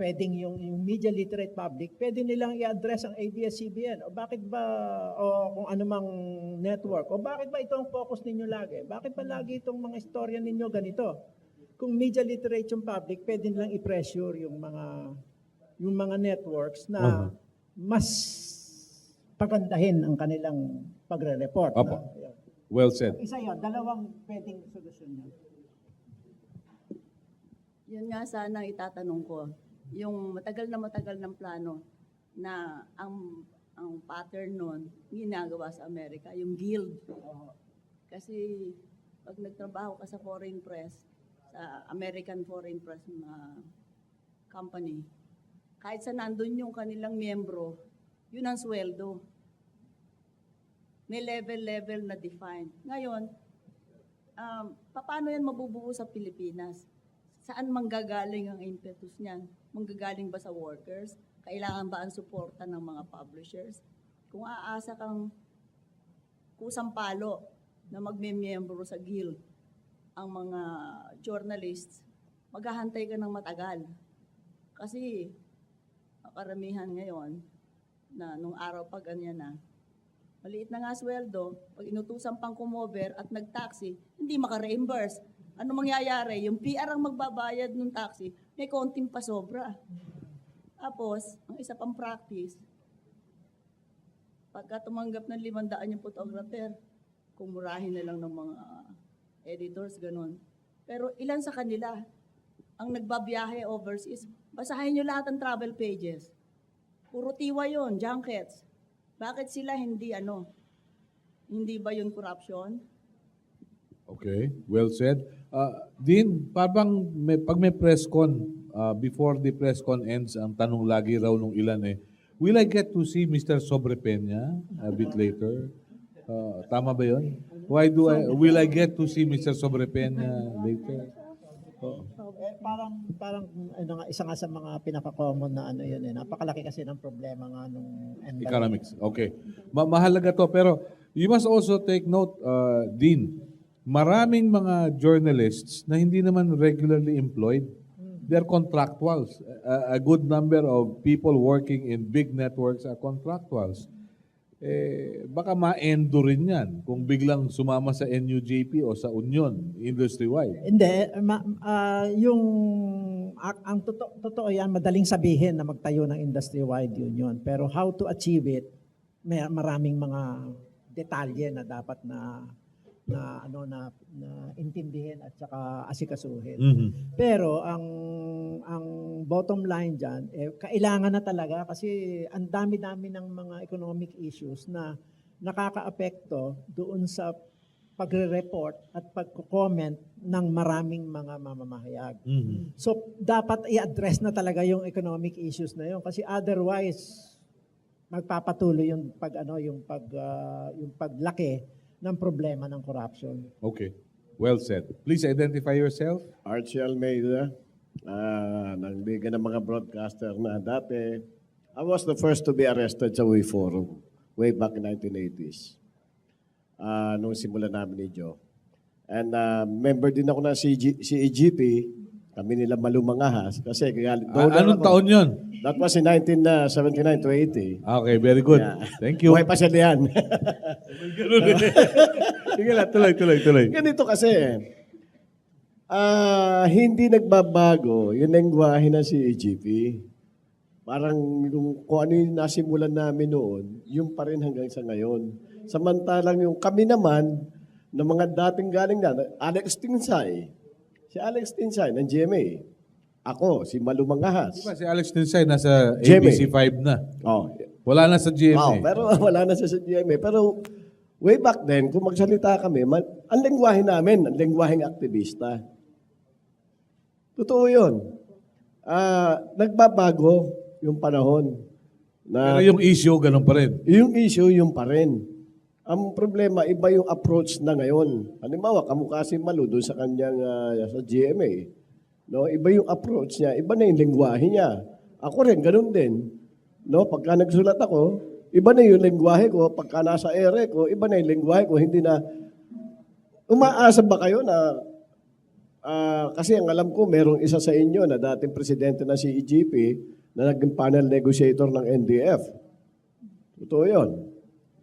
pwedeng yung media literate public, pwede nilang i-address ang ABS-CBN. O bakit ba, o kung anumang network, o bakit ba ito ang focus ninyo lagi? Bakit ba lagi itong mga istorya ninyo ganito? Kung media literate yung public, pwede nilang i-pressure yung mga networks na mas pagandahin ang kanilang pagre-report. Opo. Well said. Isa yun, dalawang pwedeng solusyon yun. Yun nga sana itatanong ko. Yung matagal ng plano na ang pattern nun, ginagawa sa Amerika, yung guild. Kasi pag nagtrabaho ka sa foreign press, sa American Foreign Press company, kahit sa nandun yung kanilang miyembro, yun ang sweldo. May level na defined. Ngayon, paano yan mabubuo sa Pilipinas? Saan manggagaling ang impetus niyan? Manggagaling ba sa workers? Kailangan ba ang suporta ng mga publishers? Kung aasa kang kusang palo na magmemiyembro sa guild, ang mga journalists, maghahantay ka ng matagal. Kasi karamihan ngayon, na nung araw pa ganyan na, maliit na nga sweldo, pag inutusan pang kumover at nag-taxi, hindi maka-reimburse. Ano mangyayari? Yung PR ang magbabayad ng taxi, may konting pasobra. Tapos, ang isa pang practice, pagka tumanggap ng 500 yung photographer, kumurahin na lang ng mga editors, ganun. Pero ilan sa kanila ang nagbabiyahe overseas? Basahin nyo lahat ng travel pages. Puro tiwa yun, junkets. Bakit sila hindi Hindi ba yun corruption? Okay, well said. Dean, pag may press con, before the press con ends, ang tanong lagi raw nung ilan will I get to see Mr. Sobrepeña a bit later? Tama ba yun? Will I get to see Mr. Sobrepeña later? Parang isa nga sa mga pinaka-common na yun Napakalaki kasi ng problema nga nung Economics. Okay. Mahalaga to, pero you must also take note, Dean, maraming mga journalists na hindi naman regularly employed. They're contractuals. A good number of people working in big networks are contractuals. Baka ma-endo rin yan kung biglang sumama sa NUJP o sa Union, industry-wide. Hindi. Ang totoo yan, madaling sabihin na magtayo ng industry-wide union. Pero how to achieve it, may maraming mga detalye na dapat na intindihin at saka asikasuhin. Mm-hmm. Pero ang bottom line diyan kailangan na talaga kasi ang dami-dami ng mga economic issues na nakakaapekto doon sa pagre-report at pagko-comment ng maraming mga mamamahayag. Mm-hmm. So dapat i-address na talaga yung economic issues na yun kasi otherwise magpapatuloy yung paglaki ng problema ng corruption. Okay. Well said. Please identify yourself. Archie Almeida, ng Liga ng mga Broadcaster na dati. I was the first to be arrested sa Way Forum way back in 1980s. Nung simula namin ni Joe. And member din ako ng CEGP Kami nila Malumangahas kasi Anong taon yun? That was in 1979 to 80. Okay, very good. Yeah. Thank you. Buhay pa siya diyan. Ganun eh. Sige lang, tuloy. Ganito kasi, hindi nagbabago yung lengguwahe ng CEGP. Parang kung ano yung nasimulan namin noon, yung pa rin hanggang sa ngayon. Samantalang yung kami naman, ng mga dating galing na, Alex Tinsay, si Alex Tinsay ng GMA. Ako, si Malumangahas. Di ba si Alex Tinsay nasa GMA. ABC5 na? Oh, Wala na sa GMA. pero wala na siya sa GMA. Pero way back then, kung magsalita kami, ang lengguwahe namin, ang lengguwaheng aktivista. Totoo yun. Nagbabago yung panahon. Pero yung issue, ganun pa rin. Yung issue, yung pa rin. Ang problema, iba yung approach na ngayon. Halimbawa, kamukha si Malu doon sa kanyang sa GMA. No? Iba yung approach niya, iba na yung lengguwahe niya. Ako rin, ganun din. No? Pagka nagsulat ako, iba na yung lengguwahe ko. Pagka nasa ere ko, iba na yung lengguwahe ko. Hindi na... Umaasa ba kayo na... kasi ang alam ko, merong isa sa inyo na dating presidente ng CEGP na naging panel negotiator ng NDF. Totoo yun.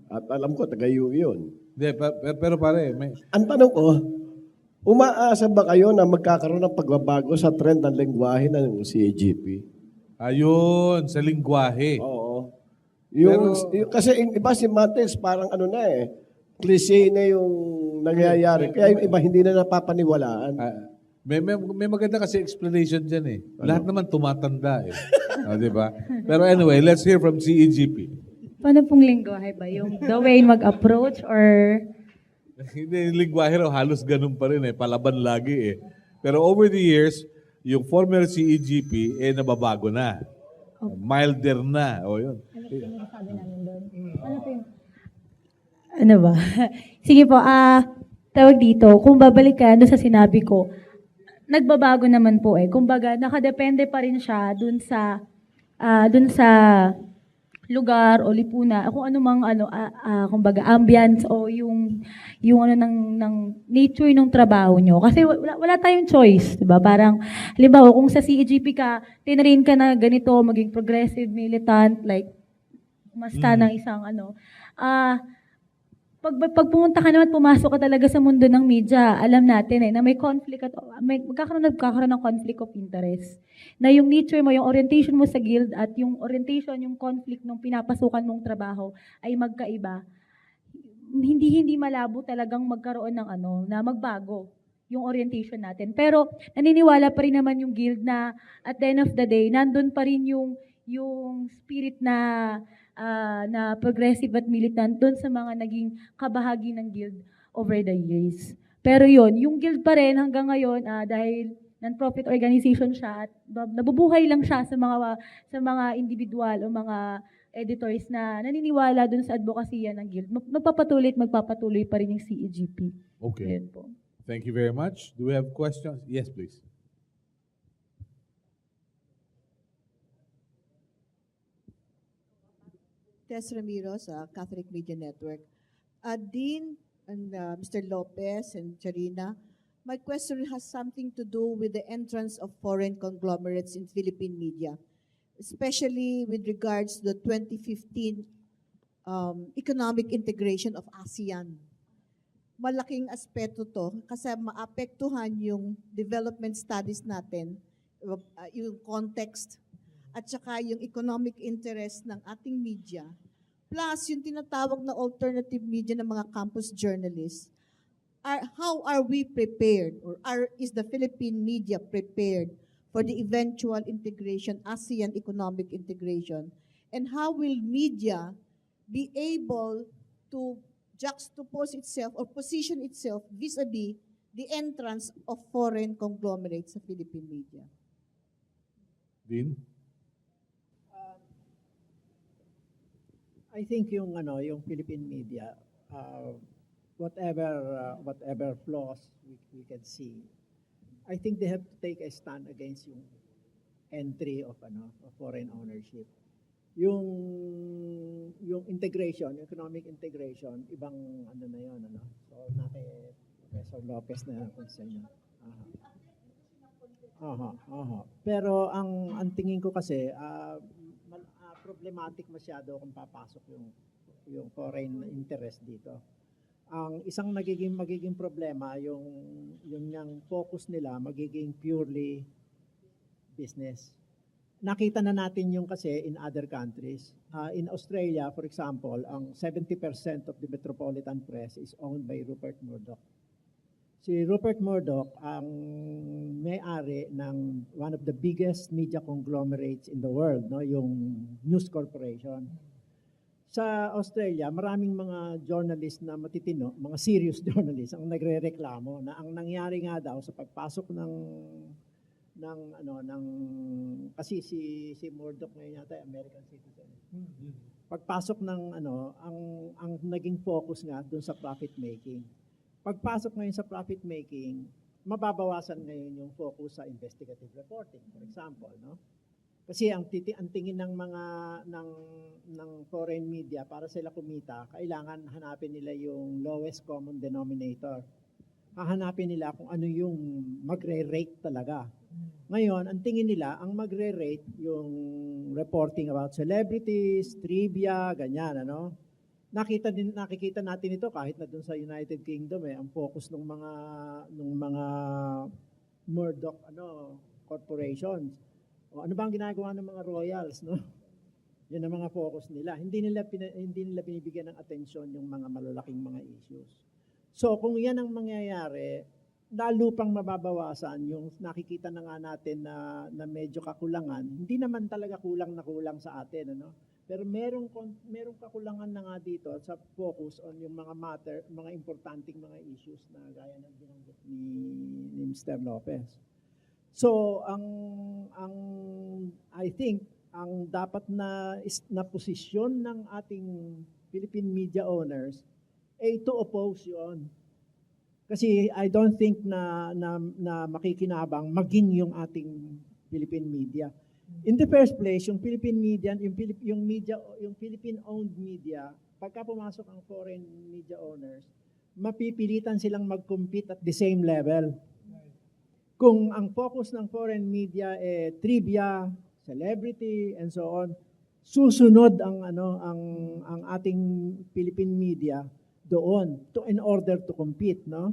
At alam ko, taga-UE yun. Hindi, pero pare, Ang tanong ko, umaasa ba kayo na magkakaroon ng pagbabago sa trend ng lengguwahe ng CEGP? ayun, sa lingwahe. Oo. Kasi yung iba si Mates, parang ano na cliché na yung nangyayari. Kaya yung iba hindi na napapaniwalaan. May maganda kasi explanation dyan eh. Lahat naman tumatanda eh. Di ba? Pero anyway, let's hear from CEGP. Paano pong lingwahe ba? Yung the way mag-approach or... Hindi, yung lingwahe raw halos ganun pa rin eh. Palaban lagi eh. Pero over the years, yung former CEGP nababago na. Milder na. O yun. Sabi namin doon. Ano po yung... Ano ba? Sige po, tawag dito, kung babalik ka doon sa sinabi ko, nagbabago naman po eh. Kumbaga, nakadepende pa rin siya doon sa lugar o lipuna, kung ano mang kumbaga ambience o yung ano ng nature ng trabaho nyo. Kasi wala tayong choice, 'di ba? Parang halimbawa kung sa CEGP ka, tinrain ka na ganito, maging progressive, militant, like masta ng isang pag pumunta ka naman, pumasok ka talaga sa mundo ng media, alam natin na may conflict at magkakaroon ng conflict of interest. Na yung nature mo, yung orientation mo sa guild at yung orientation, yung conflict ng pinapasukan mong trabaho ay magkaiba. Hindi malabo talagang magkaroon ng na magbago yung orientation natin. Pero naniniwala pa rin naman yung guild na at the end of the day, nandun pa rin yung spirit na progressive at militant doon sa mga naging kabahagi ng guild over the years. Pero yung guild pa rin hanggang ngayon, dahil non-profit organization siya at nabubuhay lang siya sa mga individual o mga editors na naniniwala doon sa advokasya ng guild. Magpapatuloy pa rin yung CEGP. Okay. Yun po. Thank you very much. Do we have questions? Yes, please. Tess Ramiro sa Catholic Media Network. Dean and Mr. Lopez and Charina, my question has something to do with the entrance of foreign conglomerates in Philippine media, especially with regards to the 2015 economic integration of ASEAN. Malaking aspeto to kasi maapektuhan yung development studies natin, yung context, at saka yung economic interest ng ating media, plus yung tinatawag na alternative media ng mga campus journalists, how are we prepared, or is the Philippine media prepared for the eventual integration, ASEAN economic integration? And how will media be able to juxtapose itself or position itself vis-a-vis the entrance of foreign conglomerates sa Philippine media? Dean? I think yung Philippine media, whatever flaws we can see, I think they have to take a stand against yung entry of foreign ownership. Yung integration, economic integration, ibang na yun, So, Professor Lopez na kung sa inyo. Aha, aha. Pero ang tingin ko kasi problematic masyado kung papasok yung foreign interest dito. Ang isang magiging problema yung focus nila magiging purely business. Nakita na natin yung kasi in other countries. In Australia, for example, ang 70% of the metropolitan press is owned by Rupert Murdoch. Si Rupert Murdoch ang may-ari ng one of the biggest media conglomerates in the world, no, yung News Corporation. Sa Australia, maraming mga journalist na matitino, mga serious journalist ang nagrereklamo na ang nangyari nga daw sa pagpasok ng kasi si Murdoch ngayon yata American citizen. Pagpasok ng ang naging focus nga doon sa profit making. Pagpasok ngayon sa profit making, mababawasan ngayon yung focus sa investigative reporting, for example, no? Kasi ang tingin ng mga ng foreign media para sila kumita, kailangan hanapin nila yung lowest common denominator. Hahanapin nila kung ano yung magre-rate talaga. Ngayon, ang tingin nila, ang magre-rate yung reporting about celebrities, trivia, ganyan, ano? Nakikita natin ito kahit na dun sa United Kingdom ang focus ng mga Murdoch corporations. O ano ba ang ginagawa ng mga royals, no? Yan ang mga focus nila. Hindi nila binibigyan ng atensyon yung mga malalaking mga issues. So kung yan ang mangyayari, lalo pang mababawasan yung nakikita na nga natin na medyo kakulangan. Hindi naman talaga kulang na kulang sa atin, ano? Pero merong kakulangan na nga dito sa focus on yung mga importanteng mga issues na gaya ng binanggit ni Mr. Lopez. So, I think ang dapat na posisyon ng ating Philippine media owners ay to oppose yun. Kasi I don't think na makikinabang maging yung ating Philippine media. In the first place, yung Philippine media, yung Philippine-owned media, pagka pumasok ang foreign media owners, mapipilitan silang mag-compete at the same level. Kung ang focus ng foreign media trivia, celebrity, and so on, susunod ang ating Philippine media doon in order to compete, no?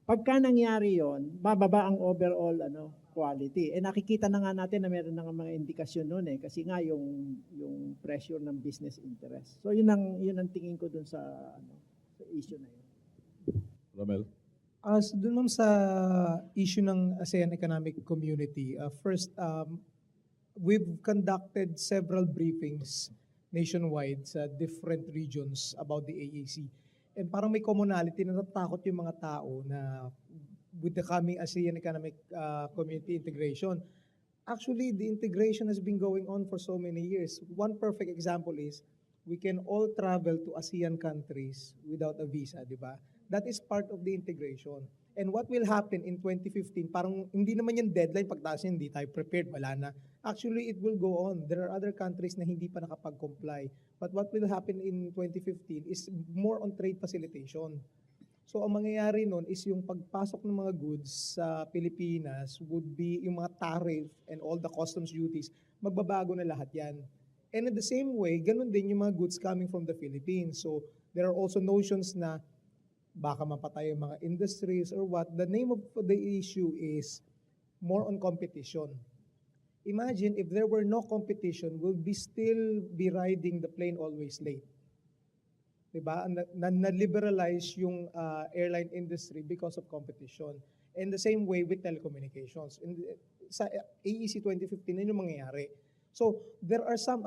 Pagka nangyari 'yon, bababa ang overall quality. Nakikita na nga natin na meron na nga mga indikasyon noon kasi nga yung pressure ng business interest. So yun ang tingin ko dun sa issue na yun. Rommel? Doon sa issue ng ASEAN Economic Community, first, we've conducted several briefings nationwide sa different regions about the AEC. And parang may commonality na natatakot yung mga tao na with the coming ASEAN Economic Community integration. Actually, the integration has been going on for so many years. One perfect example is we can all travel to ASEAN countries without a visa, di ba? That is part of the integration. And what will happen in 2015, parang hindi naman yung deadline, pagtaas hindi tayo prepared, wala na. Actually, it will go on. There are other countries na hindi pa nakapag-comply. But what will happen in 2015 is more on trade facilitation. So ang mangyayari nun is yung pagpasok ng mga goods sa Pilipinas would be yung mga tariff and all the customs duties, magbabago na lahat yan. And in the same way, ganun din yung mga goods coming from the Philippines. So there are also notions na baka mapatay yung mga industries or what. The name of the issue is more on competition. Imagine if there were no competition, we'll still be riding the plane always late. Diba? Na-liberalize yung airline industry because of competition. And the same way with telecommunications. Sa AEC 2015, yun yung mangyayari. So there are some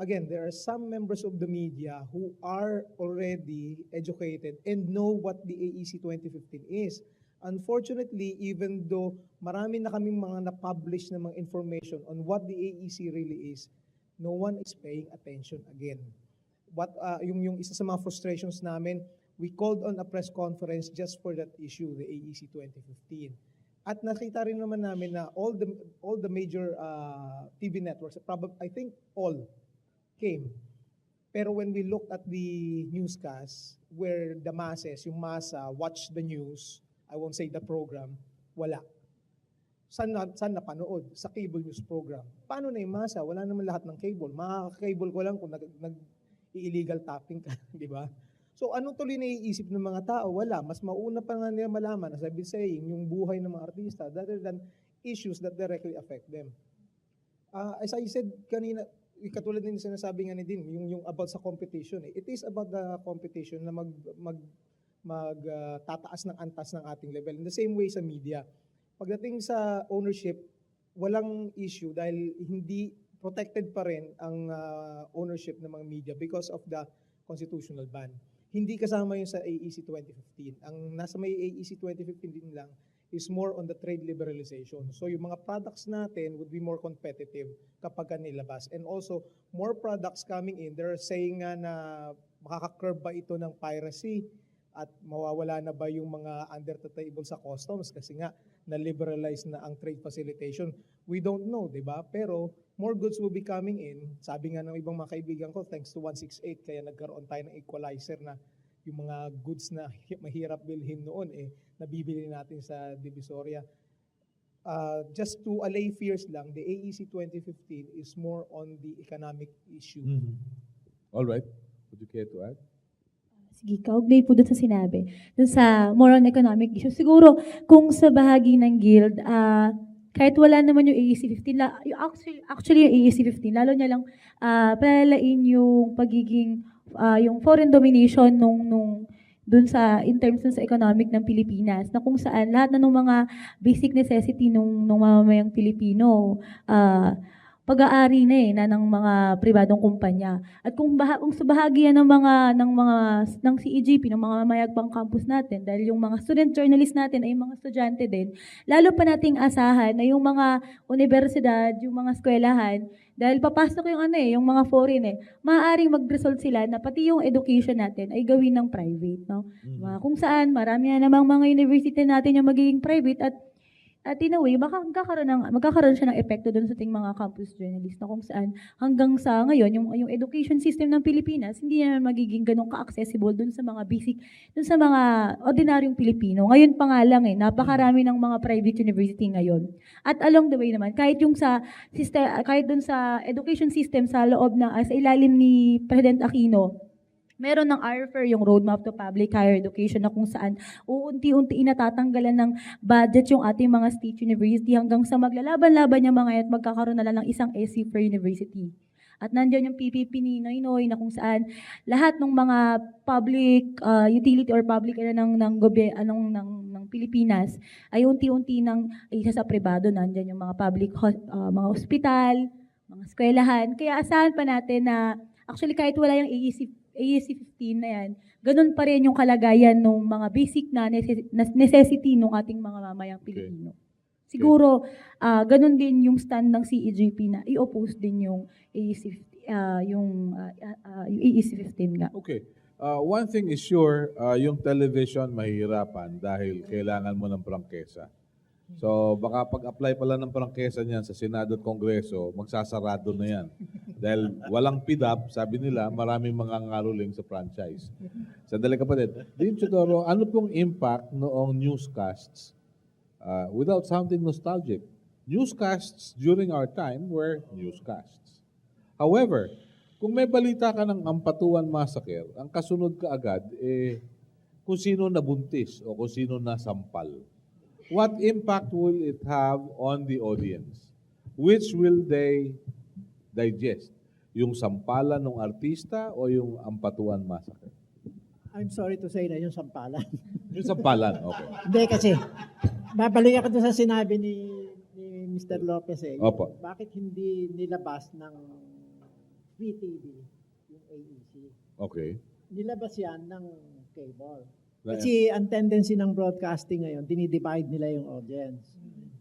members of the media who are already educated and know what the AEC 2015 is. Unfortunately, even though marami na kaming mga na-publish na mga information on what the AEC really is, no one is paying attention again. Yung isa sa mga frustrations namin, we called on a press conference just for that issue, the AEC 2015. At nakita rin naman namin na all the major TV networks, I think all came. Pero when we looked at the newscast, where the masses, yung masa, watch the news, I won't say the program, wala. Saan napanood? Sa cable news program. Paano na yung masa? Wala naman lahat ng cable. Makaka-cable ko lang kung illegal tapping ka, di ba? So anong tuloy naiisip ng mga tao? Wala. Mas mauna pa nga nila malaman, as I've been saying, yung buhay ng mga artista rather than issues that directly affect them. As I said kanina, katulad din sinasabi nga ni Din, yung about sa competition. It is about the competition na tataas ng antas ng ating level. In the same way sa media. Pagdating sa ownership, walang issue dahil hindi protected pa rin ang ownership ng mga media because of the constitutional ban. Hindi kasama yun sa AEC 2015. Ang nasa may AEC 2015 din lang is more on the trade liberalization. So yung mga products natin would be more competitive kapag nilabas. And also, more products coming in, they're saying nga na makaka-curb ba ito ng piracy at mawawala na ba yung mga under the table sa customs kasi nga na-liberalize na ang trade facilitation. We don't know, di ba? Pero more goods will be coming in. Sabi nga ng ibang mga kaibigan ko, thanks to 168, kaya nagkaroon tayo ng equalizer na yung mga goods na mahirap bilhin noon, nabibili natin sa Divisoria. Just to allay fears lang, the AEC 2015 is more on the economic issue. All right. Would you care to add? Sige, kaugnay po doon sa sinabi. Doon sa more on economic issue. Siguro, kung sa bahagi ng guild, kahit wala naman yung AEC 15, actually yung AEC 15, lalo niya lang palalain yung pagiging, yung foreign domination nung dun sa, in terms dun sa economic ng Pilipinas, na kung saan lahat na ng mga basic necessity nung mamamayang Pilipino, pag-aari na ng mga pribadong kumpanya. At kung sa bahagi yan ng CEGP, ng mga mayagpang campus natin, dahil yung mga student journalists natin ay mga estudyante din, lalo pa nating asahan na yung mga universidad, yung mga eskwelahan, dahil papasok yung mga foreign maaaring mag-result sila na pati yung education natin ay gawin ng private, no? Kung saan marami na namang mga university natin yung magiging private at in a way, magkakaroon siya ng epekto doon sa ating mga campus journalists na kung saan hanggang sa ngayon, yung education system ng Pilipinas, hindi na magiging ganun ka-accessible doon sa mga basic, doon sa mga ordinaryong Pilipino. Ngayon pa nga lang napakarami ng mga private university ngayon. At along the way naman, kahit doon sa education system sa loob sa ilalim ni President Aquino, meron ng RFER, yung Roadmap to Public Higher Education, na kung saan uunti-unti natatanggalan ng budget yung ating mga state university hanggang sa maglalaban-laban yung mga at magkakaroon na lang ng isang SC per university. At nandiyan yung PPP ni Noynoy na kung saan lahat ng mga public utility or public ng Pilipinas ay unti-unti nang isa sa pribado. Nandiyan yung mga public mga ospital, mga eskwelahan. Kaya asahan pa natin na actually kahit wala yung AEC 15 na yan, ganun pa rin yung kalagayan ng mga basic na necessity ng ating mga mamayang Pilipino. Siguro, ganun din yung stand ng CEGP na i-oppose din yung AEC 15 nga. Okay. One thing is sure, yung television mahihirapan dahil kailangan mo ng prangkesa. So baka pag-apply pala ng prangkesa niyan sa Senado at Kongreso, magsasarado na yan. Dahil walang PIDAP, sabi nila, maraming mga ngaruling sa franchise. Sandali kapatid, Dean Teodoro, ano pong impact noong newscasts without sounding nostalgic? Newscasts during our time were newscasts. However, kung may balita ka ng Ampatuan Massacre, ang kasunod ka agad, kung sino nabuntis o kung sino nasampal. What impact will it have on the audience? Which will they digest? Yung sampalan ng artista o yung Ampatuan Massacre? I'm sorry to say na yung sampalan. Yung sampalan, okay. Hindi kasi, babalik ako sa sinabi ni Mr. Lopez Opo. Bakit hindi nilabas ng free TV yung AEC? Okay. Nilabas yan ng cable. Kasi ang tendency ng broadcasting ngayon, dinidivide nila yung audience.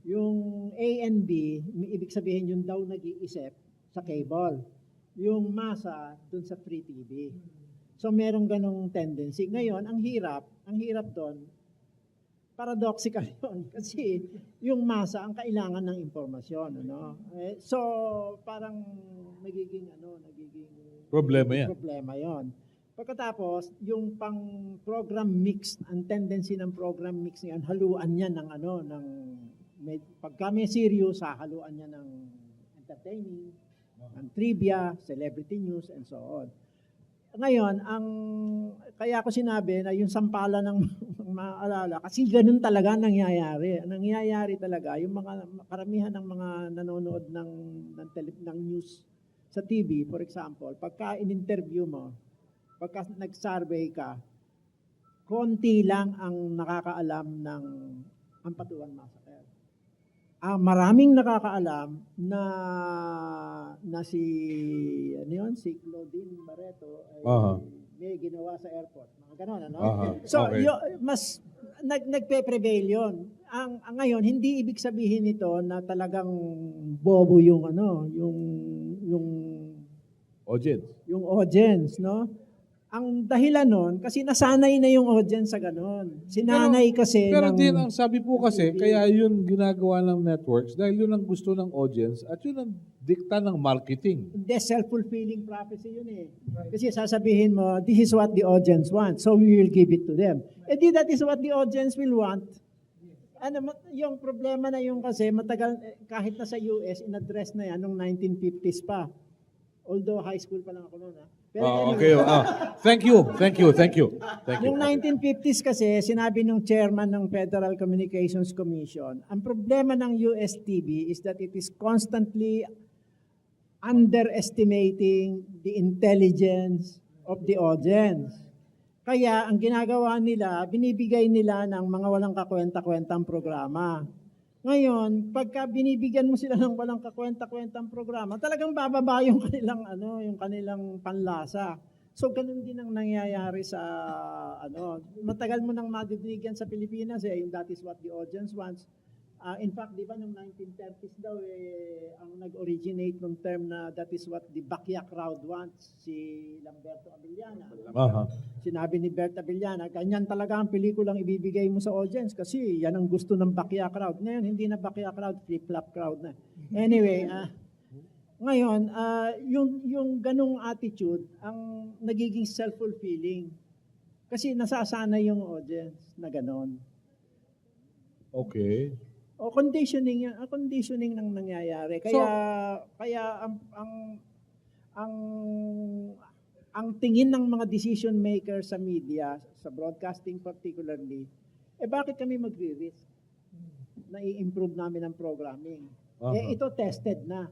Yung A and B, ibig sabihin yung daw nag-iisip sa cable. Yung masa dun sa free TV. So merong ganong tendency. Ngayon, ang hirap doon, paradoxical yun. Kasi yung masa ang kailangan ng impormasyon. So parang nagiging problema yon. Pagkatapos, yung pang program mix, ang tendency ng program mix niyan, haluan niya ng pagka may serious, hahaluan niya ng entertaining, ng trivia, celebrity news, and so on. Ngayon, kaya ko sinabi na yung sampala ng maalala, kasi ganun talaga nangyayari. Nangyayari talaga, yung mga karamihan ng mga nanonood ng news sa TV, for example, pagka in-interview mo, pagka nag-survey ka, konti lang ang nakakaalam ng Ampatuan Massacre. Maraming nakakaalam na si Claudine Barreto ay may ginawa sa airport. Mga ganon, ano? So, okay. mas nagpe-prevail yun. Ngayon, hindi ibig sabihin nito na talagang bobo yung audience, no? Ang dahilan nun, kasi nasanay na yung audience sa ganon. Sinanay kasi Pero din, ang sabi po kasi, kaya yun ginagawa ng networks dahil yun ang gusto ng audience at yun ang dikta ng marketing. Hindi, self-fulfilling prophecy yun eh. Kasi sasabihin mo, this is what the audience wants, so we will give it to them. That is what the audience will want. Yung problema na yung kasi, matagal, kahit na sa US, in-address na yan, noong 1950s pa. Although high school pa lang ako noon, ha? Pero Okay. Thank you. Yung 1950s kasi, sinabi ng chairman ng Federal Communications Commission, ang problema ng US TV is that it is constantly underestimating the intelligence of the audience. Kaya ang ginagawa nila, binibigay nila ng mga walang kakwenta-kwentang programa. Ngayon, pagka binibigyan mo sila ng walang kakwenta-kwentang programa, talagang bababa yung kanilang panlasa. So, ganun din ang nangyayari sa, matagal mo nang madidinigan sa Pilipinas, yung that is what the audience wants. In fact, di ba, noong 1930s daw, ang nag-originate ng term na that is what the bakya crowd wants, si Lamberto Abiliana. Sinabi ni Bert Abiliana, ganyan talaga ang pelikulang ibibigay mo sa audience kasi yan ang gusto ng bakya crowd. Ngayon, hindi na bakya crowd, flip-flop crowd na. Anyway, ngayon, yung ganong attitude, ang nagiging self-fulfilling. Kasi nasasanay yung audience na ganon. Okay. O conditioning yan, conditioning nang nangyayari. Kaya ang tingin ng mga decision makers sa media, sa broadcasting particularly, bakit kami magre-risk na i-improve namin ang programming? Ito tested na.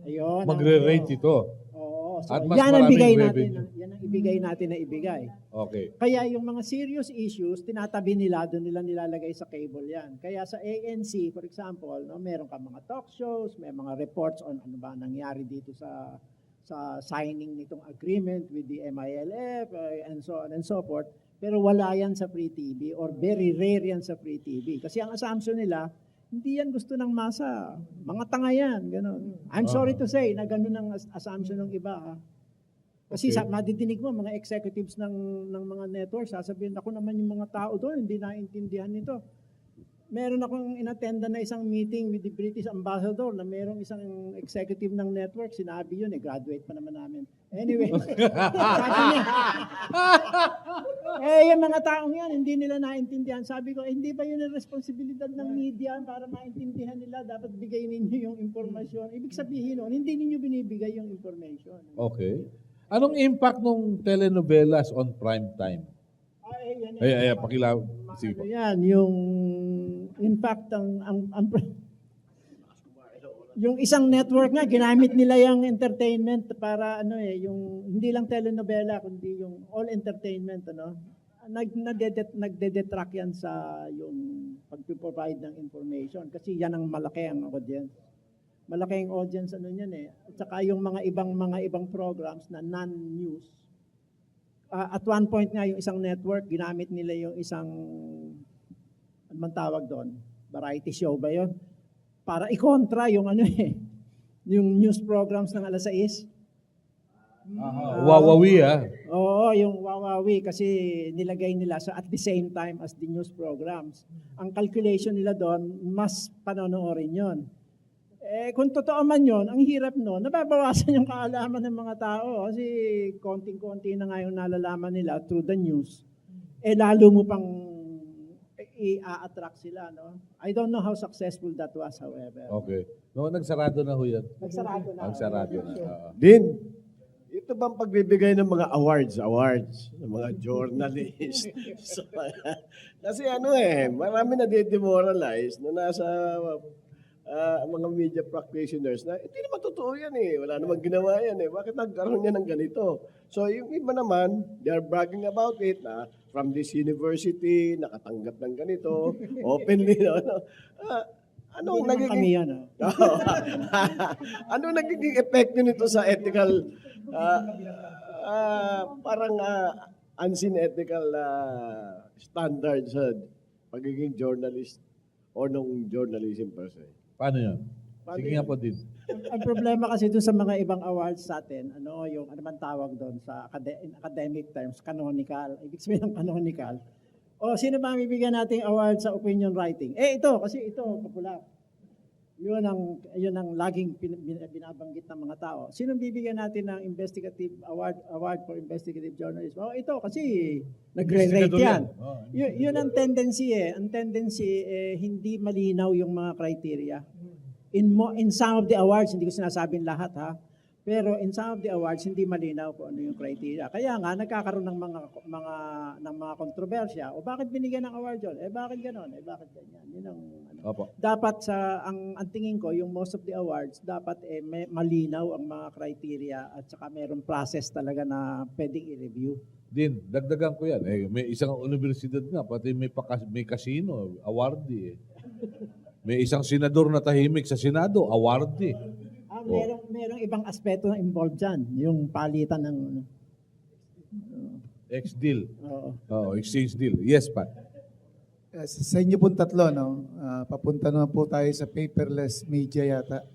Ayun. Magre-rate ito. Oo. So, At mas yan ang maraming ibigay natin na ibigay. Okay. Kaya yung mga serious issues, tinatabi nila, doon nila nilalagay sa cable yan. Kaya sa ANC, for example, meron ka mga talk shows, may mga reports on ano ba nangyari dito sa signing nitong agreement with the MILF, and so on and so forth. Pero wala yan sa free TV or very rare yan sa free TV. Kasi ang assumption nila, hindi yan gusto ng masa. Mga tanga yan. Ganun. I'm sorry to say na ganun ang assumption ng iba. Kasi madidinig mo, mga executives ng mga networks, sasabihin, ako naman yung mga tao doon, hindi naintindihan nito. Meron akong inattenda na isang meeting with the British ambassador na merong isang executive ng network, sinabi yun, graduate pa naman namin. Anyway, sabi niya, yung mga taong yan, hindi nila naintindihan. Sabi ko, hindi ba yun ang responsibilidad ng media para maintindihan nila? Dapat bigay ninyo yung informasyon. Ibig sabihin nun, hindi ninyo binibigay yung information. Okay. Anong impact ng telenovelas on prime time? Pakilaw. Sige po. Yan, in fact, yung isang network nga, ginamit nila yung entertainment para yung hindi lang telenovela, kundi yung all entertainment, nagde-detract yan sa yung pag-provide ng information kasi yan ang malaki ang audience. Malaki ang audience yan At saka yung mga ibang programs na non-news. At one point nga yung isang network, ginamit nila yung isang ano man tawag doon? Variety show ba yun? Para i-kontra yung yung news programs ng alas 6. Wawawi Oo, yung Wawawi kasi nilagay nila at the same time as the news programs. Ang calculation nila doon, mas panonoorin yon. Kung totoo man yun, ang hirap nun, nababawasan yung kaalaman ng mga tao kasi konting-konti na nga yung nalalaman nila through the news. Lalo mo pang i-attract sila, no? I don't know how successful that was, however. Okay. No, nagsarado na ho yan. Nagsarado na. Nagsarado na. Oo. Din, ito bang pagbibigay ng mga awards ng mga journalist? So, kasi marami na de-demoralize na nasa mga media practitioners na hindi naman totoo yan wala namang ginawa yan bakit nagkaroon yan ng ganito? So yung iba naman, they are bragging about it na from this university, nakatanggap ng ganito, openly, anong nagiging... Kami yan, anong nagiging epekto nito sa ethical, parang unseen ethical standards sa pagiging journalist or nung journalism per se? Paano yan? Sige nga po din. Ang problema kasi doon sa mga ibang awards sa atin, yung ano man tawag doon sa in academic terms, canonical. Ibig sabihin ng canonical. O sino ba bibigyan nating award sa opinion writing? Ito, kasi ito, popular. Yun ang laging binabanggit ng mga tao. Sino bibigyan natin ng investigative award for investigative journalism? Ito kasi nagre-rate yan. Yun ang tendency Ang tendency hindi malinaw yung mga criteria. In some of the awards, hindi ko sinasabing lahat pero in some of the awards hindi malinaw kung ano yung criteria. Kaya nga nagkakaroon ng mga kontrobersya. O bakit binigyan ng award yun? Bakit ganoon? Bakit ganyan? Yun ang dapat ang tingin ko yung most of the awards dapat malinaw ang mga criteria at saka mayroong process talaga na pwedeng i-review. Din, dagdagan ko yan. May isang universidad nga, pati may casino, awardee May isang senador na tahimik sa Senado, awardee. Merong ibang aspeto na involved dyan. Yung palitan ng... Ex-deal. Exchange deal. Yes, Pat. Sa inyo pong tatlo, papunta naman po tayo sa paperless media yata.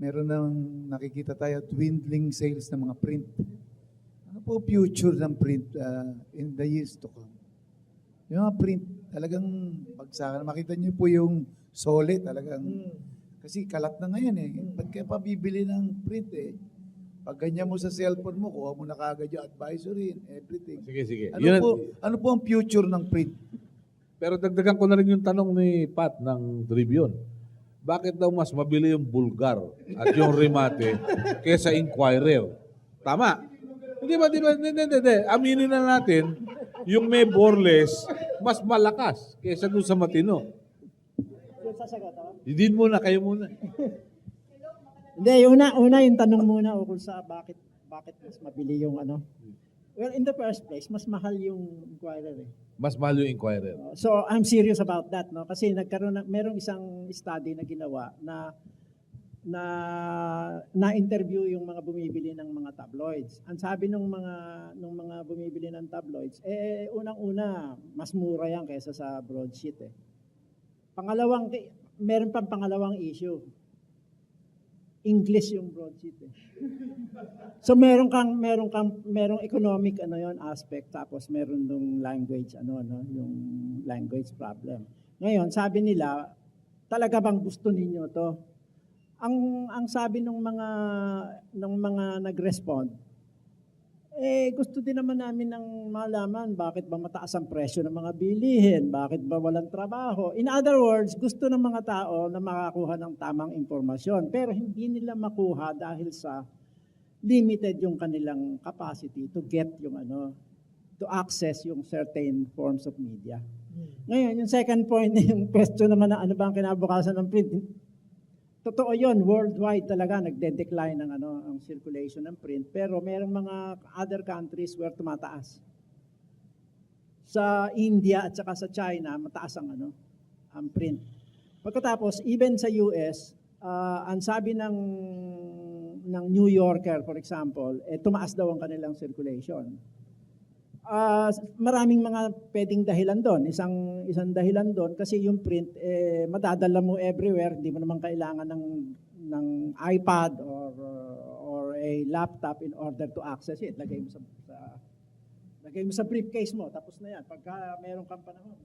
Meron nang nakikita tayo, dwindling sales ng mga print. Ano po future ng print in the years to come? Yung mga print, talagang pagsakan. Makita niyo po yung solid talagang. Kasi kalat na ngayon Ba't kaya pa bibili ng print Pag ganyan mo sa cellphone mo, kuha mo na kagad yung advisory and everything. Sige. Ano po ang future ng print? Pero dagdagan ko na rin yung tanong ni Pat ng Tribune. Bakit daw mas mabili yung Bulgar at yung Remate kaysa Inquirer? Tama. Hindi ba? Aminin na natin, yung may Borles, mas malakas kaysa doon sa Matino. Hindi muna, kayo muna. Hindi, una yung tanong muna ukol sa bakit mas mabili yung ano. Well, in the first place, mas mahal yung Inquirer Mas mahal yung Inquirer. So, I'm serious about that, no? Kasi merong isang study na ginawa na interview yung mga bumibili ng mga tabloids. Ang sabi ng mga bumibili ng tabloids, unang-una, mas mura yan kaysa sa broadsheet meron pang pangalawang issue. English yung broadsheet So merong economic aspect tapos meron ng language yung language problem. Ngayon, sabi nila, talaga bang gusto ninyo to? Ang sabi ng mga nag-respond, gusto din naman namin ng malaman bakit ba mataas ang presyo ng mga bilihin, bakit ba walang trabaho. In other words, gusto ng mga tao na makakuha ng tamang impormasyon, pero hindi nila makuha dahil sa limited yung kanilang capacity to get to access yung certain forms of media. Ngayon, yung second point, yung question naman na ano ba ang kinabukasan ng print, totoo yun, worldwide talaga nagde-decline ang circulation ng print, pero mayroong mga other countries where tumataas. Sa India at saka sa China, mataas ang print. Pagkatapos, even sa US, ang sabi ng New Yorker, for example, tumaas daw ang kanilang circulation. Maraming mga pwedeng dahilan doon. Isang dahilan doon kasi yung print madadala mo everywhere, hindi mo naman kailangan ng iPad or a laptop in order to access it. Lagay mo sa briefcase mo, tapos na yan. Pagka meron kang panahon,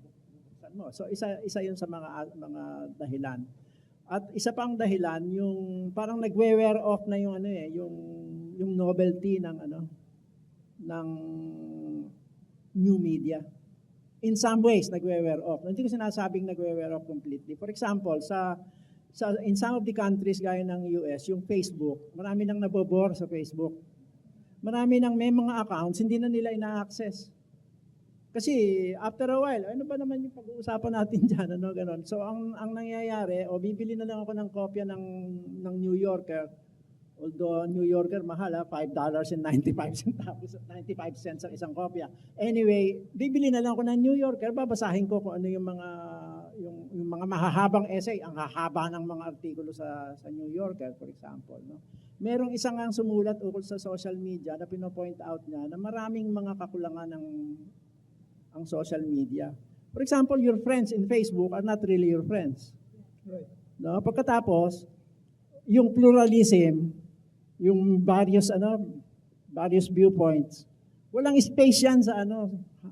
buksan mo. So isa 'yun sa mga dahilan. At isa pang dahilan yung parang nagwe-wear off na yung yung novelty ng new media. in some ways, nagwe-wear off. Hindi ko sinasabing nagwe-wear off completely. For example, in some of the countries gaya ng US, yung Facebook, marami nang nabobore sa Facebook. Marami nang may mga accounts, hindi na nila ina-access. Kasi after a while, ano ba naman yung pag-uusapan natin dyan, ano, ganon. So ang nangyayari, bibili na lang ako ng kopya ng New Yorker. Although New Yorker mahal, $5.95 ang isang kopya. Anyway, bibili na lang ako ng New Yorker, babasahin ko kung ano yung mga mahahabang essay, ang hahaba ng mga artikulo sa New Yorker, for example. No? Merong isang ang sumulat ukol sa social media na pino-point out niya na maraming mga kakulangan ang social media. For example, your friends in Facebook are not really your friends. Right. No? Pagkatapos, yung pluralism, yung various viewpoints, walang space yan sa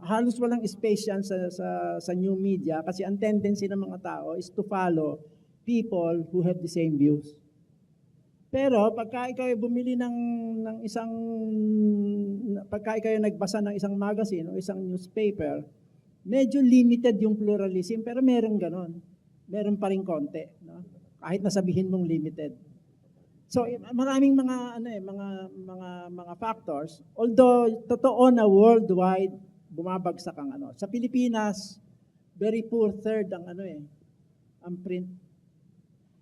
halos walang space yan sa new media kasi ang tendency ng mga tao is to follow people who have the same views. Pero pagka ikaw ay bumili pagka ikaw ay nagbasa ng isang magazine o isang newspaper, medyo limited yung pluralism, pero meron ganon. Meron pa rin konti, no? Kahit nasabihin mong limited. So maraming mga factors, although totoo na worldwide bumabagsak ang Sa Pilipinas, very poor third ang ang print.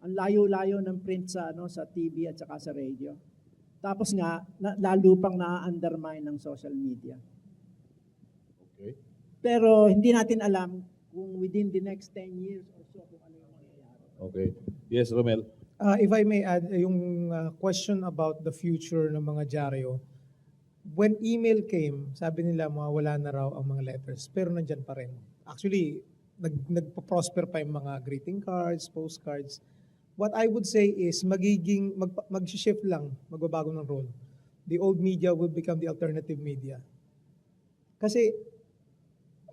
Ang layo-layo ng print sa TV at saka sa radio. Tapos nga lalo pang na-undermine ng social media. Okay. Pero hindi natin alam kung within the next 10 years or so kung ano yung mangyayari. Okay. Yes, Rommel. If I may add, yung question about the future ng mga dyaryo, when email came, sabi nila mawawala na raw ang mga letters, pero nandyan pa rin. Actually, nagpa-prosper pa yung mga greeting cards, postcards. What I would say is mag-shift lang, magbabago ng role. The old media will become the alternative media. Kasi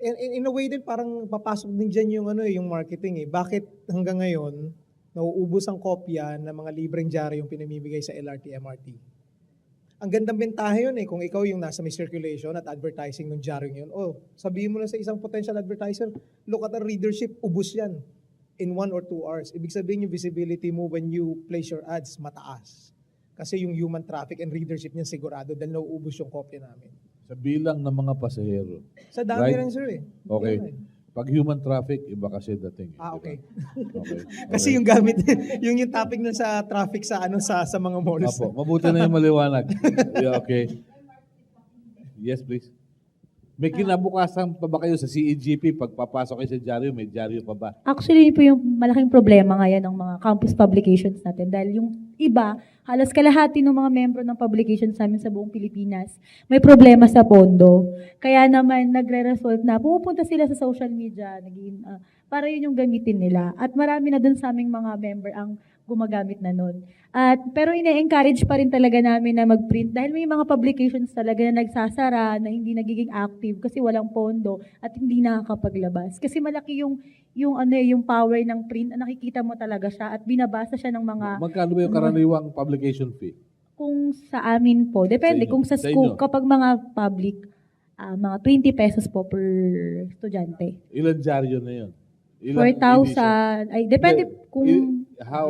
in a way din parang papasok din dyan yung marketing eh. Bakit hanggang ngayon nauubos ang kopya ng mga libreng dyaryo yung pinamimigay sa LRT, MRT? Ang gandang bentahe yun eh, kung ikaw yung nasa may circulation at advertising ng dyaryo yun. Sabihin mo na sa isang potential advertiser, look at the readership, ubos yan in 1 or 2 hours. Ibig sabihin yung visibility mo when you place your ads, mataas. Kasi yung human traffic and readership niya sigurado dahil nauubos yung kopya namin. Sa bilang ng mga pasahero. Sa dami Right? rin sir eh. Okay. Yun eh. Pag human traffic, iba kasi dating. Okay. Okay. Kasi yung gamit, yung topic na sa traffic sa mga malls. Opo, mabuti na yung maliwanag. Yeah, okay. Yes, please. May kinabukasan pa ba kayo sa CEGP? Pag papasok kayo sa dyaryo, may dyaryo pa ba? Actually, yun po yung malaking problema ngayon ng mga campus publications natin. Dahil yung iba, halos kalahati ng mga membro ng publications namin sa buong Pilipinas, may problema sa pondo. Kaya naman nagre-result na pumupunta sila sa social media, para yun yung gamitin nila. At marami na dun sa aming mga member ang gumagamit na nun. Pero ine-encourage pa rin talaga namin na mag-print dahil may mga publications talaga na nagsasara, na hindi nagiging active kasi walang pondo at hindi nakakapaglabas. Kasi malaki yung power ng print, nakikita mo talaga siya at binabasa siya ng mga... Magkano ba yung karaniwang publication fee? Kung sa amin po, depende. Sa inyo? Kung sa Sa school, inyo? kapag mga public, mga 20 pesos po per estudyante. Ilan dyaryo na yun? 4,000. Ay, depende kung... How,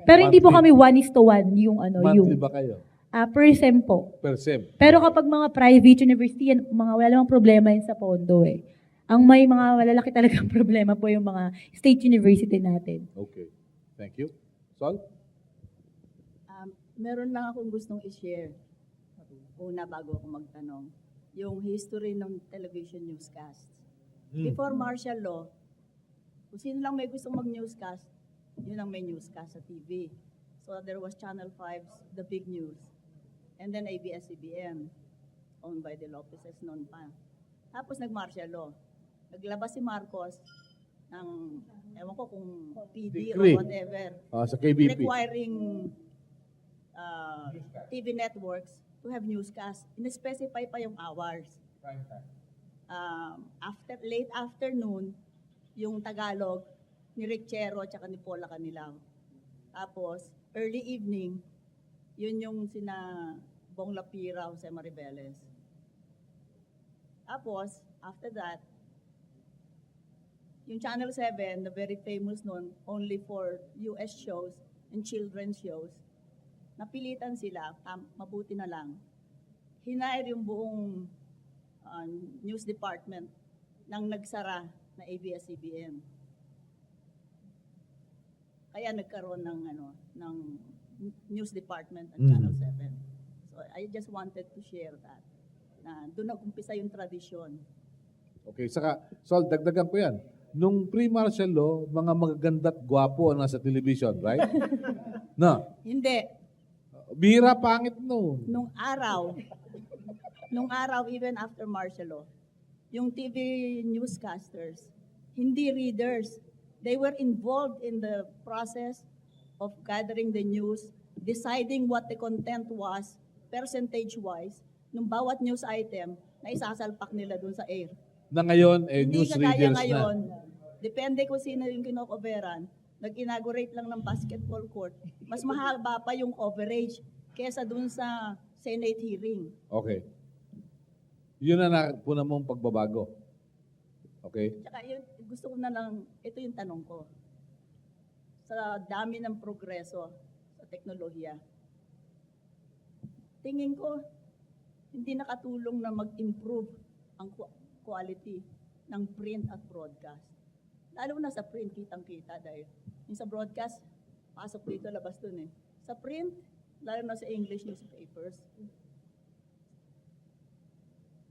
Pero hindi po monthly? kami 1:1 yung Monthly ba kayo? per sem po. Per sem? Pero kapag mga private university, wala namang problema yun sa pondo eh. Ang may mga malalaki talagang problema po yung mga state university natin. Okay. Thank you. Sol? Meron lang akong gustong i-share. Una, bago ako magtanong. Yung history ng television newscast. Before martial law, kung sino lang may gustong mag-newscast, yun ang may newscast sa TV. So there was Channel 5's The Big News. And then ABS-CBN, owned by the Lopez's noon pa. Tapos nag-martial law. Naglabas si Marcos ng, ewan ko kung PD Decree. or whatever, Sa KBP. requiring TV networks to have newscast. In-specify pa yung hours. Late afternoon, yung Tagalog, ni Richero at saka ni Paula Canilaw. Tapos, early evening, yun yung sina Bong Lapira, Jose Maribeles. Tapos, after that, Yung Channel 7, na very famous noon, only for US shows and children's shows, napilitan sila, mabuti na lang, hinire yung buong news department ng nagsara na ABS-CBN. Kaya nagkaroon ng news department at Channel 7. So I just wanted to share that. Na doon nag-umpisa yung tradisyon. Okay, saka, Sol, dagdagan ko yan. Nung pre-martial law, mga magaganda't gwapo ang nasa television, right? No. Hindi. Bihira pangit no. Nung araw, even after martial law, yung TV newscasters, hindi readers. They were involved in the process of gathering the news, deciding what the content was, percentage-wise, nung bawat news item na isasalpak nila dun sa air. Na ngayon, Hindi news kagaya readers ngayon, na. depende kung sino yung kinocoveran, nag-inaugurate lang ng basketball court, mas mahaba pa yung coverage kesa dun sa Senate hearing. Okay. Yun na napuna mong pagbabago. Okay? Tsaka yun, gusto ko na lang, ito yung tanong ko. Sa dami ng progreso sa teknolohiya, tingin ko, hindi nakatulong na mag-improve ang quality ng print at broadcast. Lalo na sa print, kitang-kita dahil yung sa broadcast, pasok dito, labas dun eh. Sa print, lalo na sa English newspapers,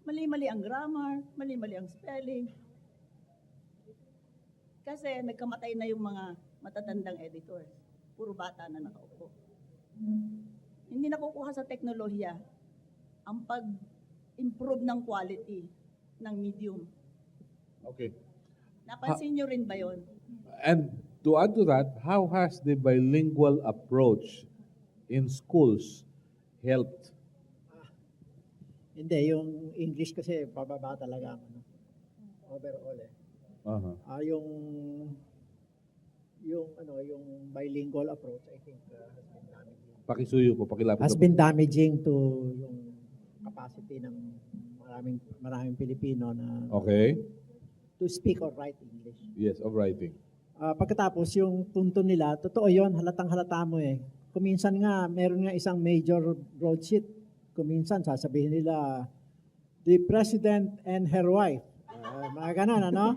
mali-mali ang grammar, mali-mali ang spelling. Kasi nagkamatay na yung mga matatandang editors. Puro bata na nakaupo. Hindi nakukuha sa teknolohiya ang pag-improve ng quality ng medium. Okay. Napansin nyo rin ba yun? And to add to that, how has the bilingual approach in schools helped? Hindi, yung English kasi pababa talaga ang overall eh. Uh-huh. Yung bilingual approach, I think has been damaging. Pakisuyo po, pakilapit Has po. been damaging to yung capacity ng maraming Pilipino na Okay. to speak or write English. Yes, of writing. Pagkatapos yung punto nila, totoo yun, halatang-halata mo eh. Kuminsan nga, meron nga isang major broadsheet. Kuminsan, sasabihin nila, the president and her wife. Mga ganon, ano?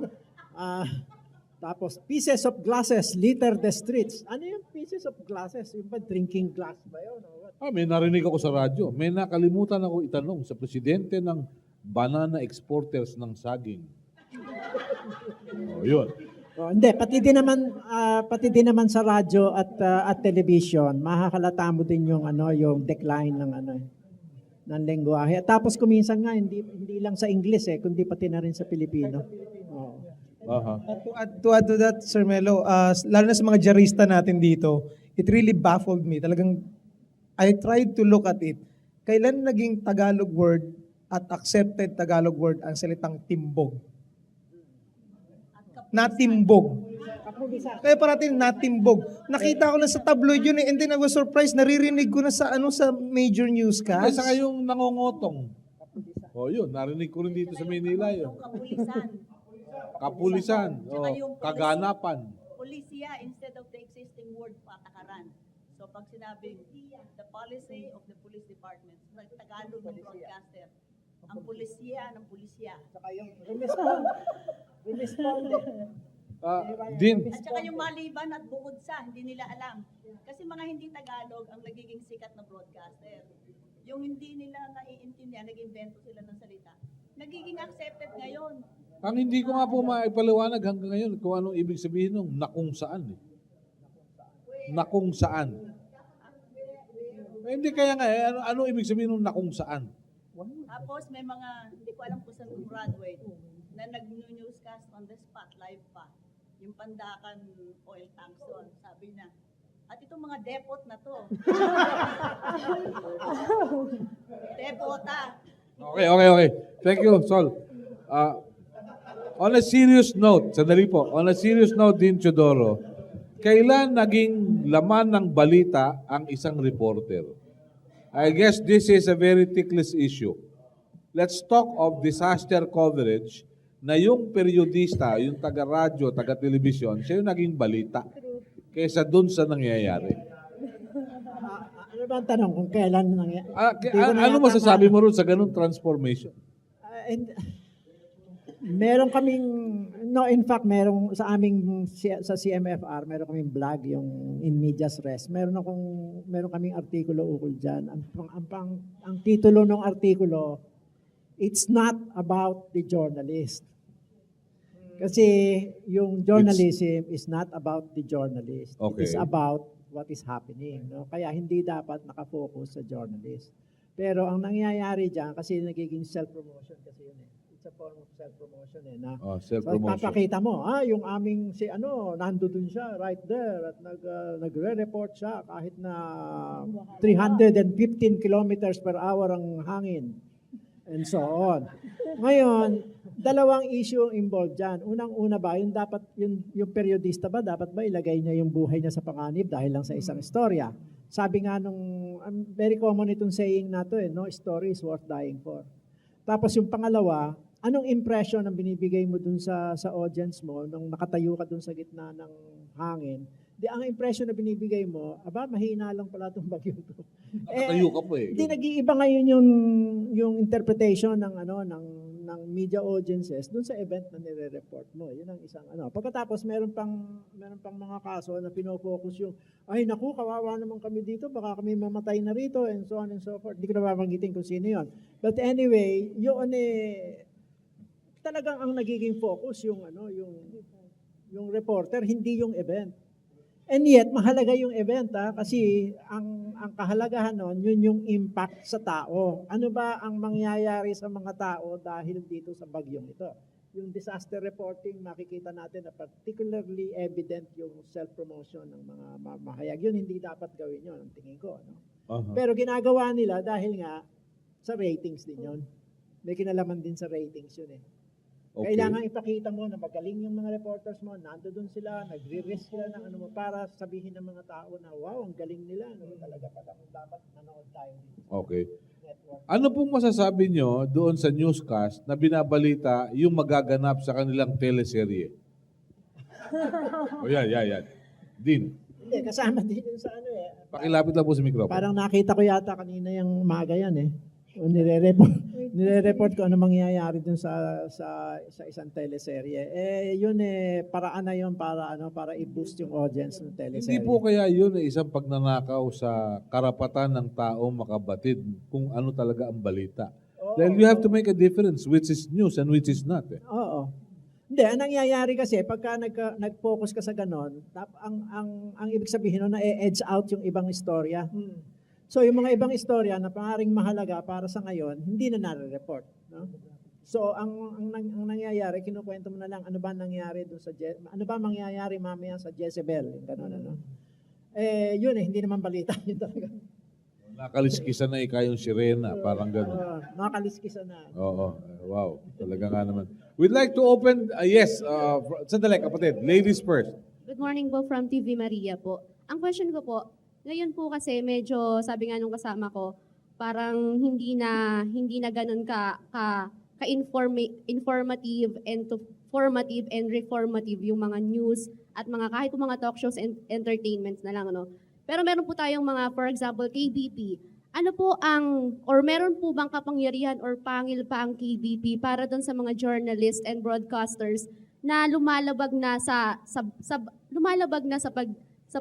Tapos, pieces of glasses litter the streets. Ano yung pieces of glasses? Yung ba drinking glass ba yun? May narinig ako sa radyo. May nakalimutan ako itanong sa presidente ng banana exporters ng saging. Yun. Hindi, pati din naman sa radyo at television, makakalata mo din yung decline ng lengguwahe. At tapos kuminsan nga hindi lang sa English kundi pati na rin sa Pilipino. Uh-huh. To add to that, Sir Melo, lalo na sa mga jarista natin dito, it really baffled me. Talagang, I tried to look at it. Kailan naging Tagalog word at accepted Tagalog word ang salitang timbog? Natimbog. Kaya parating natimbog. Nakita ko na sa tabloid yun and then I was surprised, naririnig ko na sa major newscast. Saka yung nangongotong. Yun, narinig ko rin dito sa Manila yun. Yung kapulisan. Kapulisan, Tsaka yung kaganapan. Polisiya instead of the existing word patakaran. So pag sinabing the policy of the police department, sa Tagalog ng broadcaster, ang polisiya ng polisiya. Saka yung respond. Din. At saka yung maliban at bukod sa, hindi nila alam. Kasi mga hindi Tagalog ang nagiging sikat na broadcaster. Yung hindi nila naiintindihan, nag-invento sila ng salita, nagiging accepted ngayon. Ang hindi ko nga po maipaliwanag hanggang ngayon kung anong ibig sabihin ng nakung saan. Nakung saan. Hindi kaya nga ano ibig sabihin ng nakung saan? Tapos may mga, hindi ko alam kung saan graduate, na nag-newscast on the spot, live pa. Yung Pandakan oil tanks doon, sabi niya, at itong mga depot na to. Depota. Okay. Thank you, Sol. On a serious note, sandali po, on a serious note din, Teodoro, kailan naging laman ng balita ang isang reporter? I guess this is a very ticklish issue. Let's talk of disaster coverage na yung periodista, yung taga-radyo, taga-telebisyon, siya yung naging balita kaysa dun sa nangyayari. Ano ba ang tanong kung kailan nangyari? Ano masasabi mo ron sa ganung transformation? Meron kaming, no, in fact, meron sa aming, sa CMFR, meron kaming blog, yung In Medias Res. Meron kaming artikulo ukol dyan. Ang titulo ng artikulo, it's not about the journalist. Kasi yung journalism is not about the journalist. Okay. It is about what is happening. No? Kaya hindi dapat nakafocus sa journalist. Pero ang nangyayari dyan, kasi nagiging self-promotion kasi yun eh. It's a form of self-promotion eh. Na, Self-promotion. So, papakita mo, yung aming nandun siya, right there, at nagre-report siya kahit na 315 kilometers per hour ang hangin. And so on. Ngayon, dalawang issue ang involved dyan. Unang-una ba, yung periodista ba, dapat ba ilagay niya yung buhay niya sa panganib dahil lang sa isang istorya? Sabi nga very common itong saying na to no story is worth dying for. Tapos yung pangalawa, anong impression ang binibigay mo dun sa audience mo nung nakatayo ka dun sa gitna ng hangin? Ang impression na binibigay mo, mahina lang pala itong bagyo to. Nakatayo ka po eh. Hindi nag-iiba ngayon yung interpretation ng media audiences dun sa event na nire-report mo. Yun ang isang Pagkatapos meron pang mga kaso na pinofocus yung naku, kawawa naman kami dito, baka kami mamatay na rito and so on and so forth. Hindi ko na babanggitin kung sino yun. But anyway, yun talagang ang nagiging focus yung reporter, hindi yung event. And yet, mahalaga yung event kasi ang kahalagahan nun, yun yung impact sa tao. Ano ba ang mangyayari sa mga tao dahil dito sa bagyong ito? Yung disaster reporting, makikita natin na particularly evident yung self-promotion ng mga mamahayag. Yun, hindi dapat gawin yun, ang tingin ko. No? Uh-huh. Pero ginagawa nila dahil nga sa ratings din yun. May kinalaman din sa ratings yun eh. Okay. Kailangan ipakita mo na magaling yung mga reporters mo, nandoon sila, nagre-risk sila ng para sabihin ng mga tao na wow, ang galing nila. Talaga pala kung dapat nanood tayo dito. Okay. Ano pong masasabi nyo doon sa newscast na binabalita yung magaganap sa kanilang teleserye? Yan. Din. Hindi, kasama din yun sa Pakilapit lang po sa mikropono. Parang nakita ko yata kanina yung umaga yan eh. Nire-report ko ano mangyayari dun sa isang teleserye. Yun paraan na yun para i-boost yung audience ng teleserye. Hindi po kaya yun isang pagnanakaw sa karapatan ng tao makabatid kung ano talaga ang balita. Dahil you have to make a difference which is news and which is not. Oo. Hindi, ang nangyayari kasi pagka nag-focus ka sa ganon, ang ibig sabihin nun na edge out yung ibang istorya. So yung mga ibang istorya na pangaring mahalaga para sa ngayon, hindi na nare-report. No? So ang nangyayari, kinukwento mo na lang ano ba nangyayari doon ano ba mangyayari mamaya sa Jezebel, yung gano'n yun hindi naman balita yun talaga. Nakaliskisan na yung sirena, parang gano'n. Nakaliskisan na. Oo, wow, talaga nga naman. We'd like to open, sandali kapatid, ladies first. Good morning po from TV Maria po. Ang question ko po, ngayon po kasi medyo, sabi nga nung kasama ko, parang hindi na ganun informative and formative and reformative yung mga news at kahit po mga talk shows and entertainments na lang, no? Pero meron po tayong mga, for example, KBP. Ano po meron po bang kapangyarihan or pangil pa ang KBP para doon sa mga journalists and broadcasters na lumalabag na sa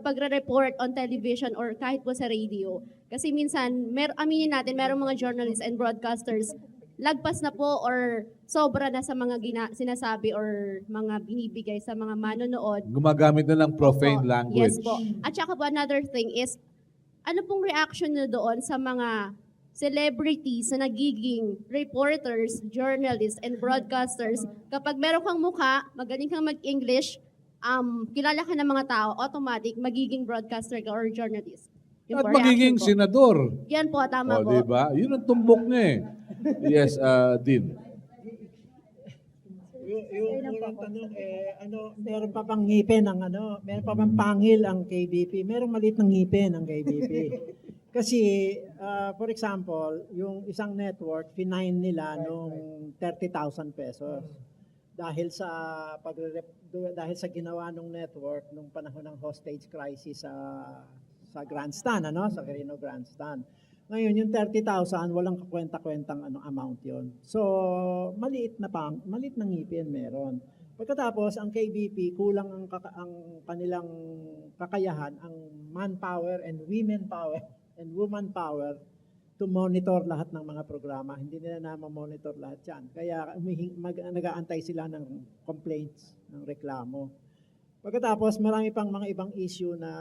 pagre-report on television or kahit po sa radio. Kasi minsan, aminin natin, merong mga journalists and broadcasters, lagpas na po or sobra na sa mga sinasabi or mga binibigay sa mga manonood. Gumagamit na ng profane language. Yes po. At saka po, another thing is, ano pong reaction nyo doon sa mga celebrities na nagiging reporters, journalists, and broadcasters kapag meron kang mukha, magaling kang mag-English, kilala ka ng mga tao, automatic, magiging broadcaster ka or journalist. Yun At po, magiging reaction po. senador. Yan po, tama po. Diba? Yun ang tumbok niya Yes, Din. Yung unang tanong, meron pa bang ngipin meron pa bang pangil ang KBP? Merong maliit ng ngipin ang KBP. Kasi, for example, yung isang network, finine nila nung 30,000 pesos. dahil sa dahil sa ginawa ng network nung panahon ng hostage crisis sa grandstand, sa Quirino grandstand. Ngayon, yung 30,000, walang kakwenta-kwentang amount yon. So, maliit na ngipin meron. Pagkatapos, ang KBP, kulang ang kanilang kakayahan, ang manpower and woman power to monitor lahat ng mga programa. Hindi nila na ma-monitor lahat yan. Kaya nag-aantay sila ng complaints, ng reklamo. Pagkatapos, marami pang mga ibang issue na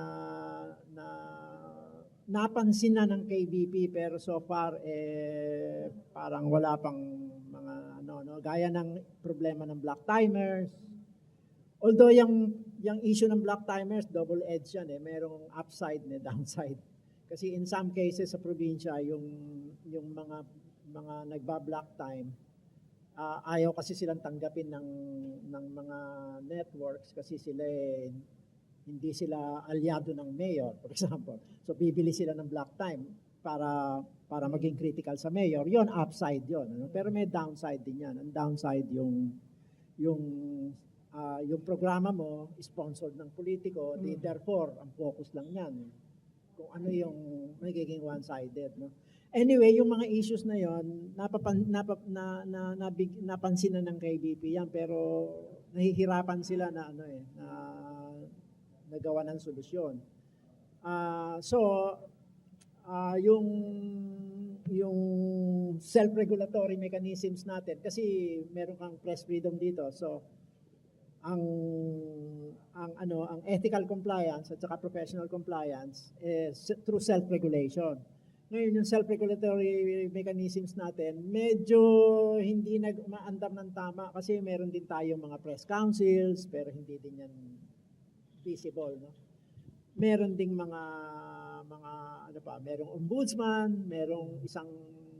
napansin na ng KBP pero so far parang wala pang mga gaya ng problema ng black timers. Although yung issue ng black timers double-edged yan merong upside and downside. Kasi in some cases sa probinsya yung mga nagba-black time ayaw kasi silang tanggapin ng mga networks kasi hindi sila alyado ng mayor, for example. So, bibili sila ng black time para maging critical sa mayor. Yon upside yon. Pero may downside din yan. Ang downside yung programa mo, sponsored ng politiko, therefore, ang focus lang yan. Kung ano yung magiging one-sided. Anyway, yung mga issues na yon, napansin na ng KBP yan, pero nahihirapan sila na nagawa ng solusyon. Yung self-regulatory mechanisms natin, kasi meron kang press freedom dito. So, ang ethical compliance at saka professional compliance is through self-regulation. Ngayon, yung self-regulatory mechanisms natin, medyo hindi nag-maandar ng tama kasi meron din tayong mga press councils, pero hindi din yan visible, Meron ding merong ombudsman, merong isang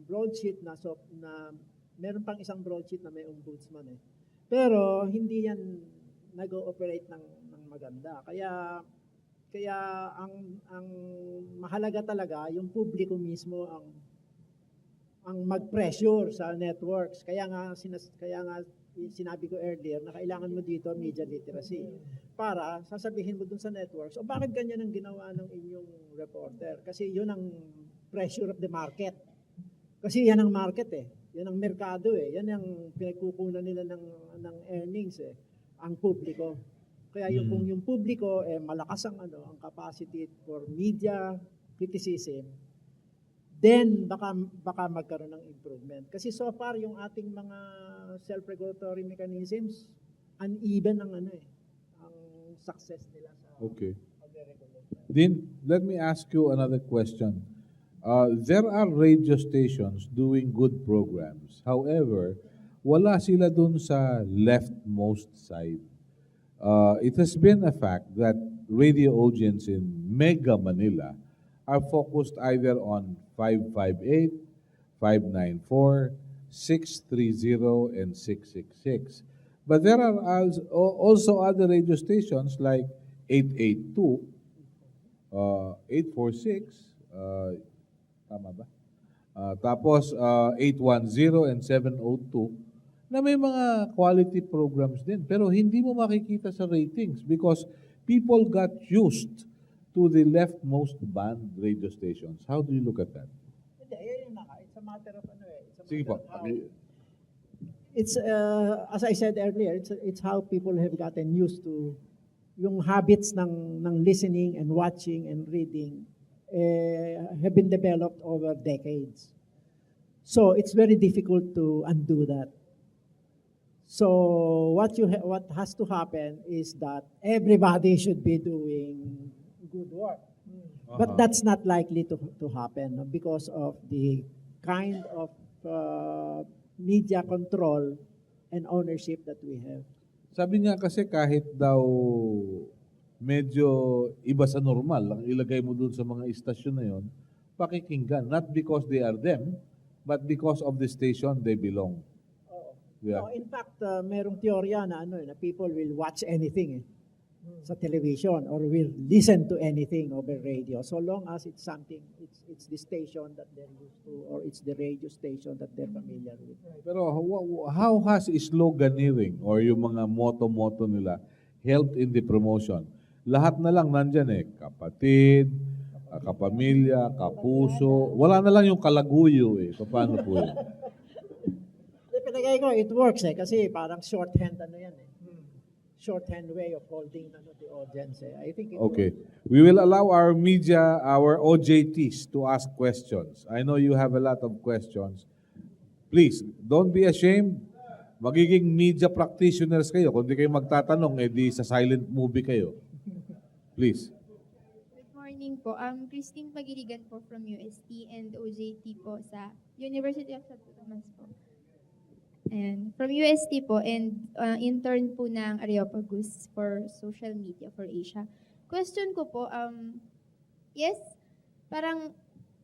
broadsheet na meron pang isang broadsheet na may ombudsman Pero hindi yan nag-ooperate ng maganda. Kaya ang mahalaga talaga yung publiko mismo ang mag-pressure sa networks. Kaya nga sinabi ko earlier na kailangan mo dito media literacy para sasabihin mo dun sa networks, bakit ganyan ang ginawa ng inyong reporter? Kasi yun ang pressure of the market. Kasi yan ang market Yan ang merkado Yan ang pinagkukunan nila ng earnings ang publiko. Kaya kung yung publiko malakas ang capacity for media criticism, then baka magkaroon ng improvement. Kasi so far yung ating mga self-regulatory mechanisms uneven ang ang success nila sa pag-regulation. Dean, let me ask you another question. There are radio stations doing good programs. However, wala sila dun sa leftmost side. It has been a fact that radio audience in Mega Manila are focused either on 558, 594, 630, and 666. But there are also other radio stations like 882, 846, tama ba? Tapos 810 and 702 na may mga quality programs din. Pero hindi mo makikita sa ratings because people got used to the leftmost band radio stations. How do you look at that? Hindi, yun na nga. It's a matter of Sige po. It's as I said earlier, it's how people have gotten used to yung habits ng listening and watching and reading have been developed over decades. So it's very difficult to undo that. So what has to happen is that everybody should be doing good work. But that's not likely to happen because of the kind of media control and ownership that we have. Sabi niya kasi kahit daw medyo iba sa normal, ang ilagay mo dun sa mga istasyon na yon, pakikinggan. Not because they are them, but because of the station they belong. Yeah. No, in fact, merong teorya na na people will watch anything. sa television or will listen to anything over radio, so long as it's something, it's the station that they're used to, or it's the radio station that they're familiar with. Pero how has sloganeering or yung mga motto-motto nila helped in the promotion? Lahat na lang nandyan eh. Kapatid, kapamilya, kapuso. Wala na lang yung kalaguyo eh. Paano po yun? Pinagay ko, it works eh, kasi parang shorthand yan eh. Shorthand way of holding the audience eh. I think it Okay. works. We will allow our media, our OJTs to ask questions. I know you have a lot of questions. Please, don't be ashamed. Magiging media practitioners kayo. Kung di kayo magtatanong, edi sa silent movie kayo. Please. Good morning po. Christine Pagirigan po from UST and OJT po sa University of Santo Tomas po. And from UST po and intern po ng Areopagus for social media for Asia. Question ko po, yes, parang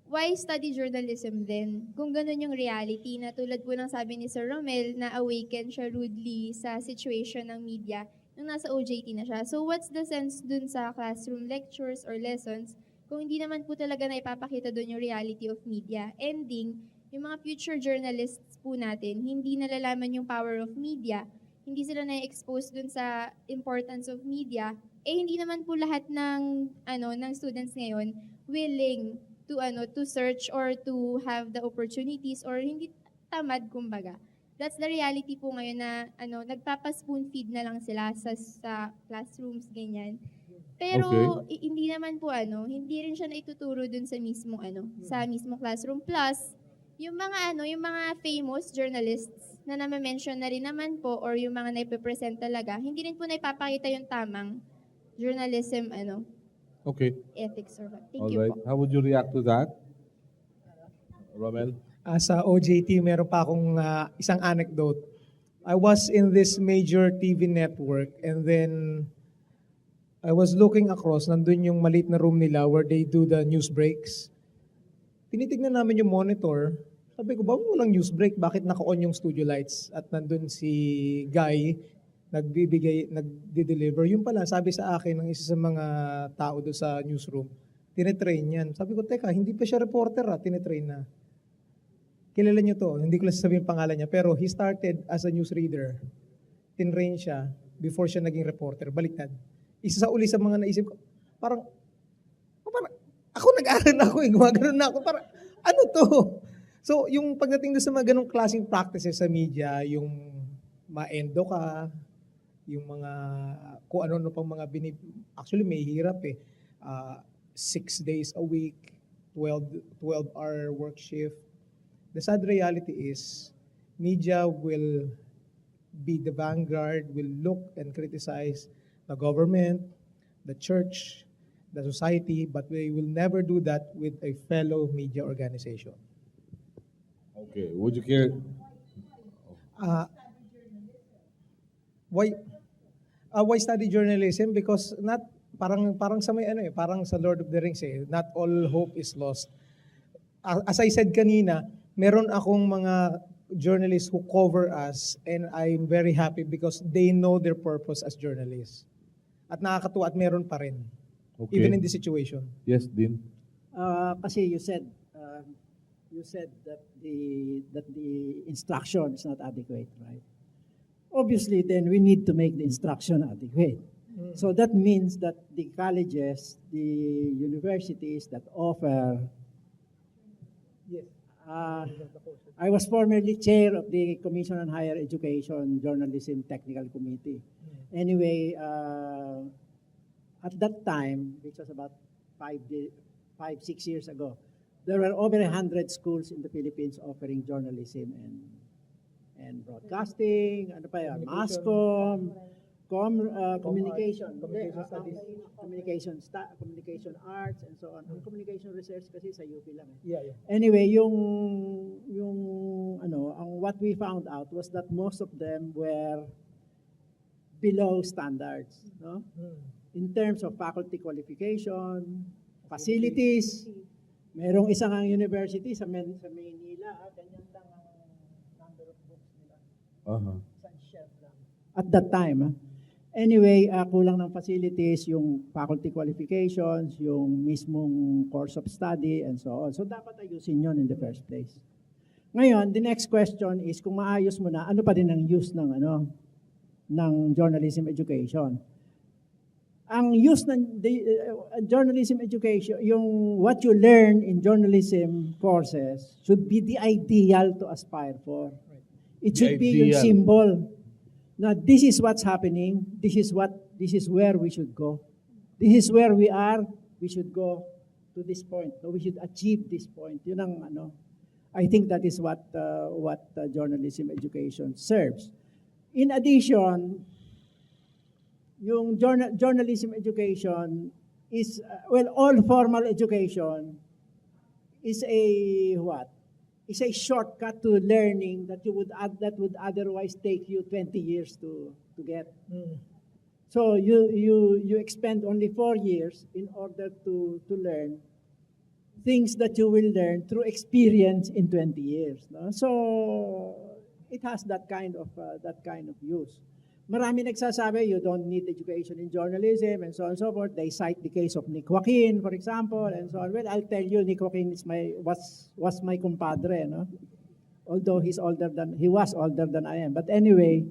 why study journalism then? Kung ganun yung reality na tulad po ng sabi ni Sir Rommel na awaken siya rudely sa situation ng media nung nasa OJT na siya. So what's the sense dun sa classroom lectures or lessons kung hindi naman po talaga na ipapakita dun yung reality of media? Ending, yung mga future journalists po natin, hindi nalalaman yung power of media, hindi sila na-expose dun sa importance of media, hindi naman po lahat ng ng students ngayon willing to search or to have the opportunities or hindi tamad kumbaga. That's the reality po ngayon na nagpapa-spoon feed na lang sila sa classrooms ganyan. Pero hindi naman po hindi rin siya naituturo dun sa mismo sa mismo classroom. Plus yung mga famous journalists na na-mention na rin naman po or yung mga naipe-present talaga, hindi rin po naipapakita yung tamang journalism ethics or what. Thank you Alright. po. How would you react to that? Rommel? Sa OJT, meron pa akong isang anecdote. I was in this major TV network and then I was looking across, nandun yung maliit na room nila where they do the news breaks. Tinitignan namin yung monitor. Sabi ko, walang news break? Bakit naka-on yung studio lights? At nandun si Guy, nagdi-deliver. Yung pala, sabi sa akin ng isa sa mga tao doon sa newsroom, tinetrain yan. Sabi ko, teka, hindi pa siya reporter tinetrain na. Kilala niyo to, hindi ko lang sasabihin pangalan niya, pero he started as a newsreader. Tinrain siya before siya naging reporter. Baliktad. Isa sa uli sa mga naisip ko, parang ako nag-aaral na ako, gumagano'n na ako, parang ano to? So, yung pagdating doon sa mga ganong klaseng practices sa media, yung ma-endo ka, yung mga, kung ano-ano pang mga actually may hirap 6 days a week, 12-hour work shift. The sad reality is, media will be the vanguard, will look and criticize the government, the church, the society, but we will never do that with a fellow media organization. Okay. Would you care? Why study journalism? Because parang sa may parang sa Lord of the Rings not all hope is lost. As I said kanina, meron akong mga journalists who cover us and I'm very happy because they know their purpose as journalists. At nakakatuwa at meron pa rin. Okay. Even in this situation. Yes, Dean. Kasi you said that the instruction is not adequate, right? Obviously, then we need to make the instruction adequate. So that means that the colleges, the universities that offer. Yes. I was formerly chair of the Commission on Higher Education Journalism Technical Committee. Anyway, at that time, which was about 5-6 years ago, there were over 100 schools in the Philippines offering journalism and broadcasting, MASCOM, communication, communication arts, and so on. Ang communication research kasi sa UP lang. Anyway, what we found out was that most of them were below standards, no? In terms of faculty qualification, facilities. Merong isang ang university sa Maynila, ganyan lang ang number of books nila. Isang shelf lang. At that time, Anyway, kulang ng facilities, yung faculty qualifications, yung mismong course of study, and so on. So dapat ayusin yun in the first place. Ngayon, the next question is, kung maayos mo na, ano pa din ang use ng journalism education? Ang use ng journalism education, yung what you learn in journalism courses should be the ideal to aspire for. It should be yung symbol. Now, this is what's happening. This is where we should go. This is where we are. We should go to this point. No, we should achieve this point. Yun ang I think that is what journalism education serves. In addition, yung journalism education is all formal education is a shortcut to learning that would otherwise take you 20 years to get. So you expend only 4 years in order to learn things that you will learn through experience in 20 years. No? So it has that kind of use. Marami nagsasabi you don't need education in journalism and so on and so forth. They cite the case of Nick Joaquin, for example, and so on. Well, I'll tell you, Nick Joaquin was my compadre, no? Although he was older than I am. But anyway,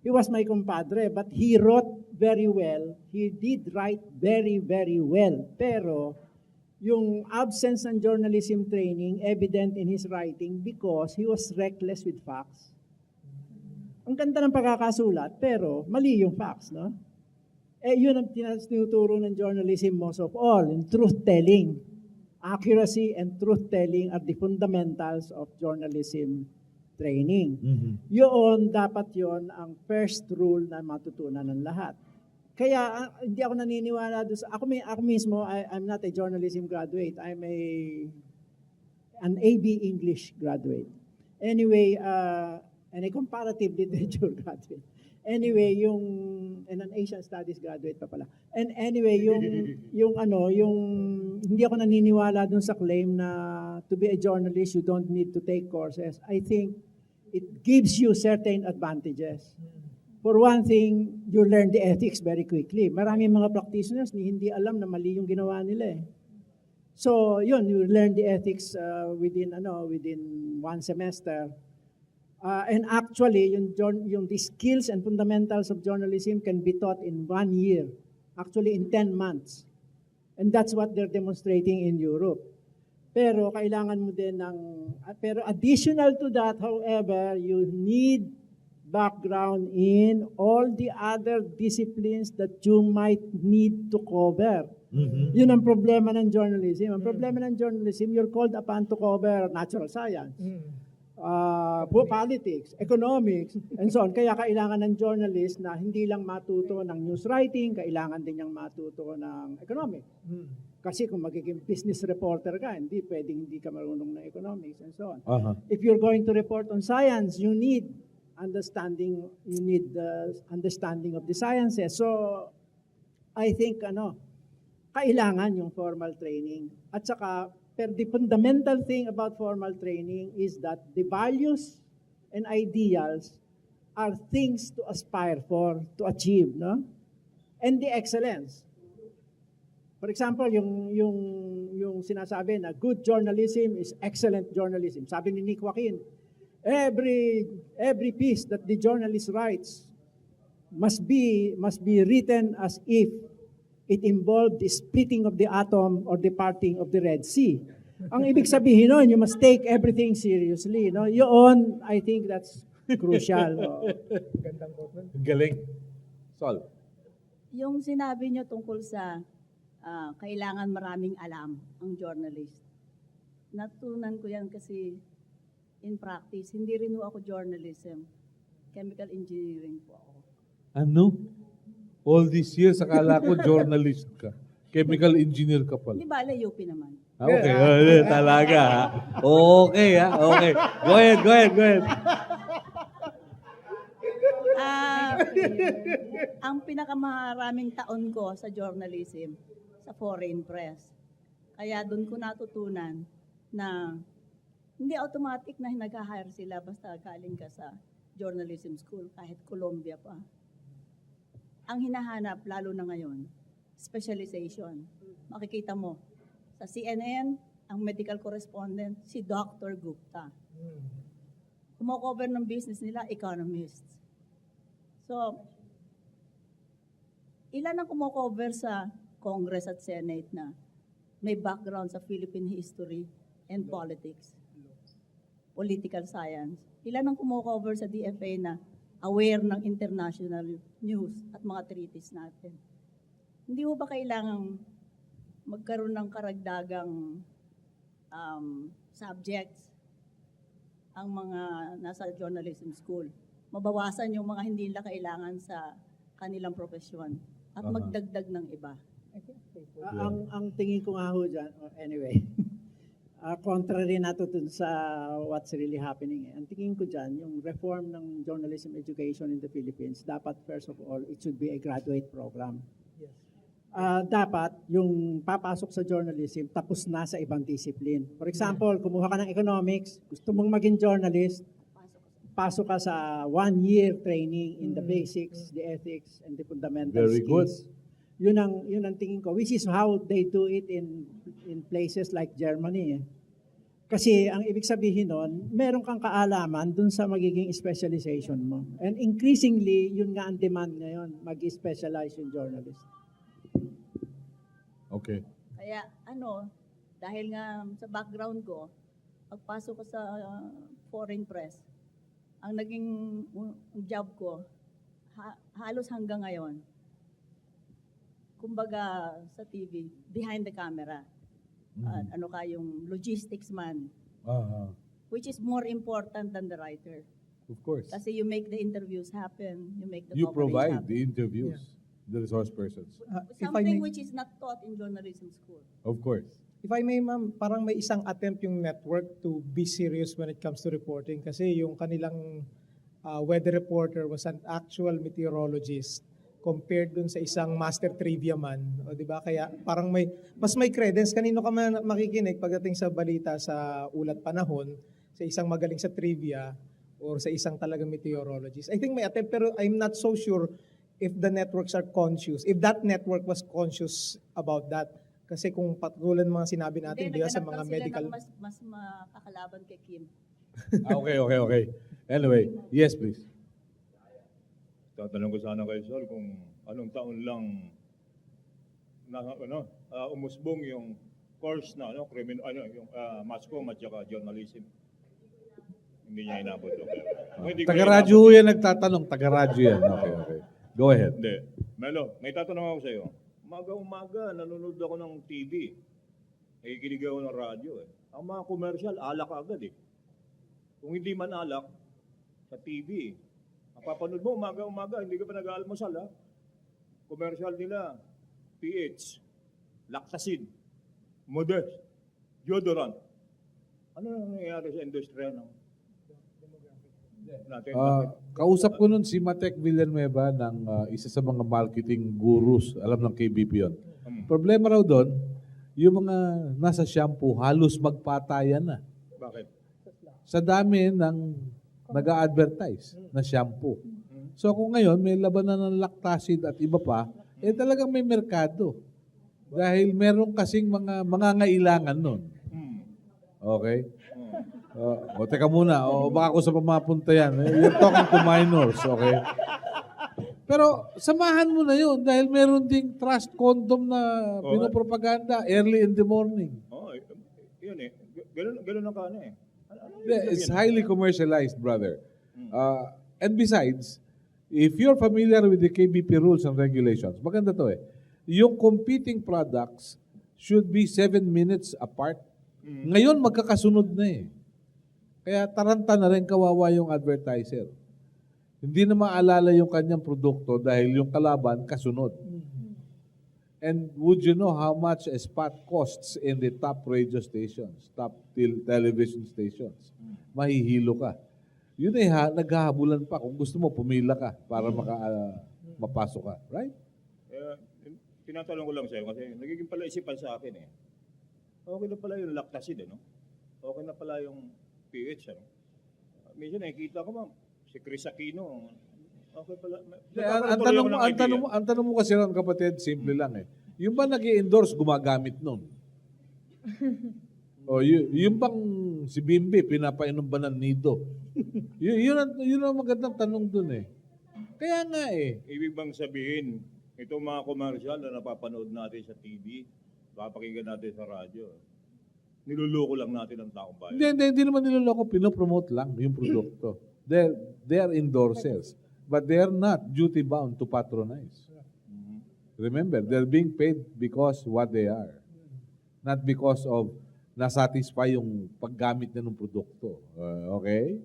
he was my compadre, but he wrote very well. He did write very, very well. Pero yung absence ng journalism training evident in his writing because he was reckless with facts. Ang ganda ng pagkakasulat, pero mali yung facts, no? Yun ang tinuturo ng journalism most of all, in truth-telling. Accuracy and truth-telling are the fundamentals of journalism training. Yun, dapat yun ang first rule na matutunan ng lahat. Kaya hindi ako naniniwala doon sa ako mismo I'm not a journalism graduate. I'm an AB English graduate. Anyway, and a comparative literature graduate. Anyway, and an Asian studies graduate pa pala. And anyway, yung hindi ako naniniwala doon sa claim na to be a journalist you don't need to take courses. I think it gives you certain advantages. For one thing, you learn the ethics very quickly. Maraming mga practitioners hindi alam na mali yung ginawa nila eh. So, you learn the ethics within 1 semester. And actually, the skills and fundamentals of journalism can be taught in 1 year. Actually, in 10 months. And that's what they're demonstrating in Europe. Pero kailangan mo din pero additional to that, however, you need background in all the other disciplines that you might need to cover. Yun ang problema ng journalism. Ang problema ng journalism, you're called upon to cover natural science, politics, economics, and so on. Kaya kailangan ng journalist na hindi lang matuto ng news writing, kailangan din niyang matuto ng economics. Kasi kung magiging business reporter ka, hindi ka marunong ng economics, and so on. If you're going to report on science, you need understanding of the sciences. So, I think, kailangan yung formal training. At saka, the fundamental thing about formal training is that the values and ideals are things to aspire for, to achieve, no? And the excellence. For example, yung sinasabi na good journalism is excellent journalism. Sabi ni Nick Joaquin, every piece that the journalist writes must be written as if it involved the splitting of the atom or the parting of the Red Sea. Ang ibig sabihin nun, you must take everything seriously. No? Yun, I think that's crucial. Galing. Sol. Yung sinabi nyo tungkol sa kailangan maraming alam ang journalist. Natutunan ko yan kasi in practice, hindi rin ako journalism. Chemical engineering po ako. Ano? All these years, akala ko journalist ka. Chemical engineer ka pala. Hindi ba, UP naman. Okay, talaga. Okay, okay. Go ahead. Ang pinakamaraming taon ko sa journalism, sa foreign press. Kaya doon ko natutunan na hindi automatic na nag-hire sila basta galing ka sa journalism school, kahit Columbia pa. ang hinahanap, lalo na ngayon, specialization. Makikita mo, sa CNN, ang medical correspondent, si Dr. Gupta. Kumocover ng business nila, economists. So, ilan ang kumocover sa Congress at Senate na may background sa Philippine history and politics, political science. Ilan ang kumocover sa DFA na aware ng international news at mga treaties natin. Hindi mo ba kailangang magkaroon ng karagdagang subjects ang mga nasa journalism school? Mabawasan yung mga hindi nila kailangan sa kanilang profesyon at magdagdag ng iba. Ang tingin ko nga ho dyan, anyway, contrary na to dun sa what's really happening. Ang tingin ko dyan, yung reform ng journalism education in the Philippines, dapat first of all, it should be a graduate program. Yes. Dapat yung papasok sa journalism, tapos na sa ibang discipline. For example, kumuha ka ng economics, gusto mong maging journalist, pasok ka sa 1-year training in the basics, the ethics, and the fundamental Very good. skills. Yun ang tingin ko, which is how they do it in places like Germany. Kasi ang ibig sabihin nun, meron kang kaalaman dun sa magiging specialization mo. And increasingly, yun nga ang demand ngayon, mag-specialize yung journalist. Okay. Kaya dahil nga sa background ko, pagpasok ko sa foreign press, ang naging job ko, halos hanggang ngayon, kumbaga sa TV, behind the camera. Yung logistics man, which is more important than the writer. Of course. Kasi you make the interviews happen, you make the You coverage provide happen. the interviews, the resource persons. Something which is not taught in journalism school. Of course. If I may, ma'am, parang may isang attempt yung network to be serious when it comes to reporting kasi yung kanilang weather reporter was an actual meteorologist compared dun sa isang master trivia man. O, di ba? Kaya parang mas may credence. Kanino ka man makikinig pagdating sa balita sa ulat panahon, sa isang magaling sa trivia, or sa isang talagang meteorologist. I think may attempt, pero I'm not so sure if the networks are conscious. If that network was conscious about that. Kasi kung patulan mga sinabi natin, di ba, sa mga medical... Mas makakalaban kay Kim. Okay. Anyway, yes, please. Tatanong ko sana kay Sir kung anong taon lang umusbong yung course na yung mass comm at saka journalism. Hindi niya inabot. Taga-radyo yan nagtatanong. Taga-radyo yan. Okay. Go ahead. Hindi. Melo, may tatanong ako sa iyo. Umaga, nanonood ako ng TV. Nakikinig ako ng radyo. Ang mga commercial, alak agad eh. Kung hindi man alak, sa TV. Mapapanood mo, umaga, hindi ka pa nag-aalmusal ha. Commercial nila, PH, Lactacid, Modest, Deodorant. Ano nangyayari sa industriya ng natin? Kausap ko nun si Matek Villanueva ng isa sa mga marketing gurus. Alam ng KBP yun. Problema raw doon, yung mga nasa shampoo halos magpatayan na. Bakit? Sa dami ng nag-a-advertise na shampoo. So kung ngayon may labanan ng lactacid at iba pa, talagang may merkado. Dahil meron kasing mga ngailangan nun. Okay? Teka muna. Baka ako sa pamapunta yan. You're talking to minors. Okay? Pero samahan mo na yun dahil meron ding trust condom na pinopropaganda early in the morning. Yun eh. Ganun ang kaano eh. It's highly commercialized, brother. And besides, if you're familiar with the KBP rules and regulations, maganda to eh. Yung competing products should be 7 minutes apart. Ngayon, magkakasunod na eh. Kaya taranta na rin kawawa yung advertiser. Hindi na maalala yung kanyang produkto dahil yung kalaban kasunod. And would you know how much a spot costs in the top radio stations, top television stations? Mahihilo ka. Yun ay naghahabulan pa. Kung gusto mo, pumila ka para mapasok ka. Right? Tinatanong ko lang sa'yo kasi nagiging pala isipan sa akin eh. Okay na pala yung lactacid eh, no? Okay na pala yung PH, ano? Minsan nakikita ko, ma'am, si Chris Aquino, Okay pala. Ang tanong mo kasi ron, kapatid, simple lang eh. Yung ba nag-i-endorse, gumagamit nun? O yung bang si Bimbi, pinapainom ba ng nido? yun ang magandang tanong dun eh. Kaya nga eh. Ibig bang sabihin, itong mga commercial na napapanood natin sa TV, papakinggan natin sa radyo, niluloko lang natin ang taong bayan. Hindi naman niloloko, pinopromote lang yung produkto. They're endorsers, but they're not duty-bound to patronize. Remember, they're being paid because what they are, not because of nasatisfy yung paggamit na ng produkto. Okay?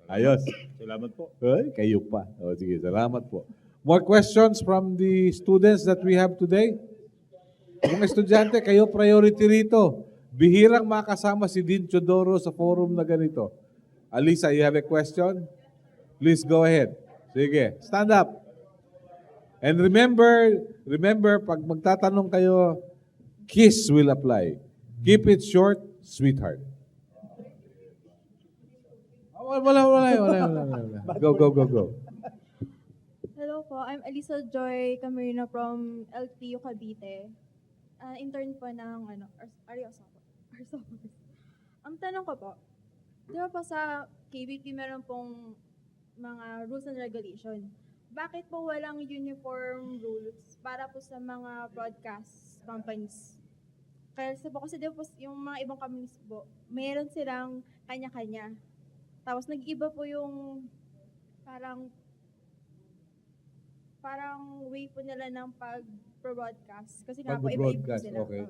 Ayos. Salamat po. Ay, kayo pa. O, sige, salamat po. More questions from the students that we have today? Mga estudyante, kayo priority rito. Bihirang makasama si Dean Teodoro sa forum na ganito. Alisa, you have a question? Please go ahead. Sige, stand up. And remember, pag magtatanong kayo, KISS will apply. Keep it short, sweetheart. Wala. Go. Hello po, I'm Alisa Joy Camarino from LTU Cavite. Intern po ng Aristocrat. Ang tanong ko po, di ba po sa KBP meron pong mga rules and regulation. Bakit po walang uniform rules para po sa mga broadcast companies? Kasi di ba po yung mga ibang companies po, meron silang kanya-kanya. Tapos nag-iba po yung parang way po nila ng pag-broadcast. Kasi nga po, iba-iba sila. Okay.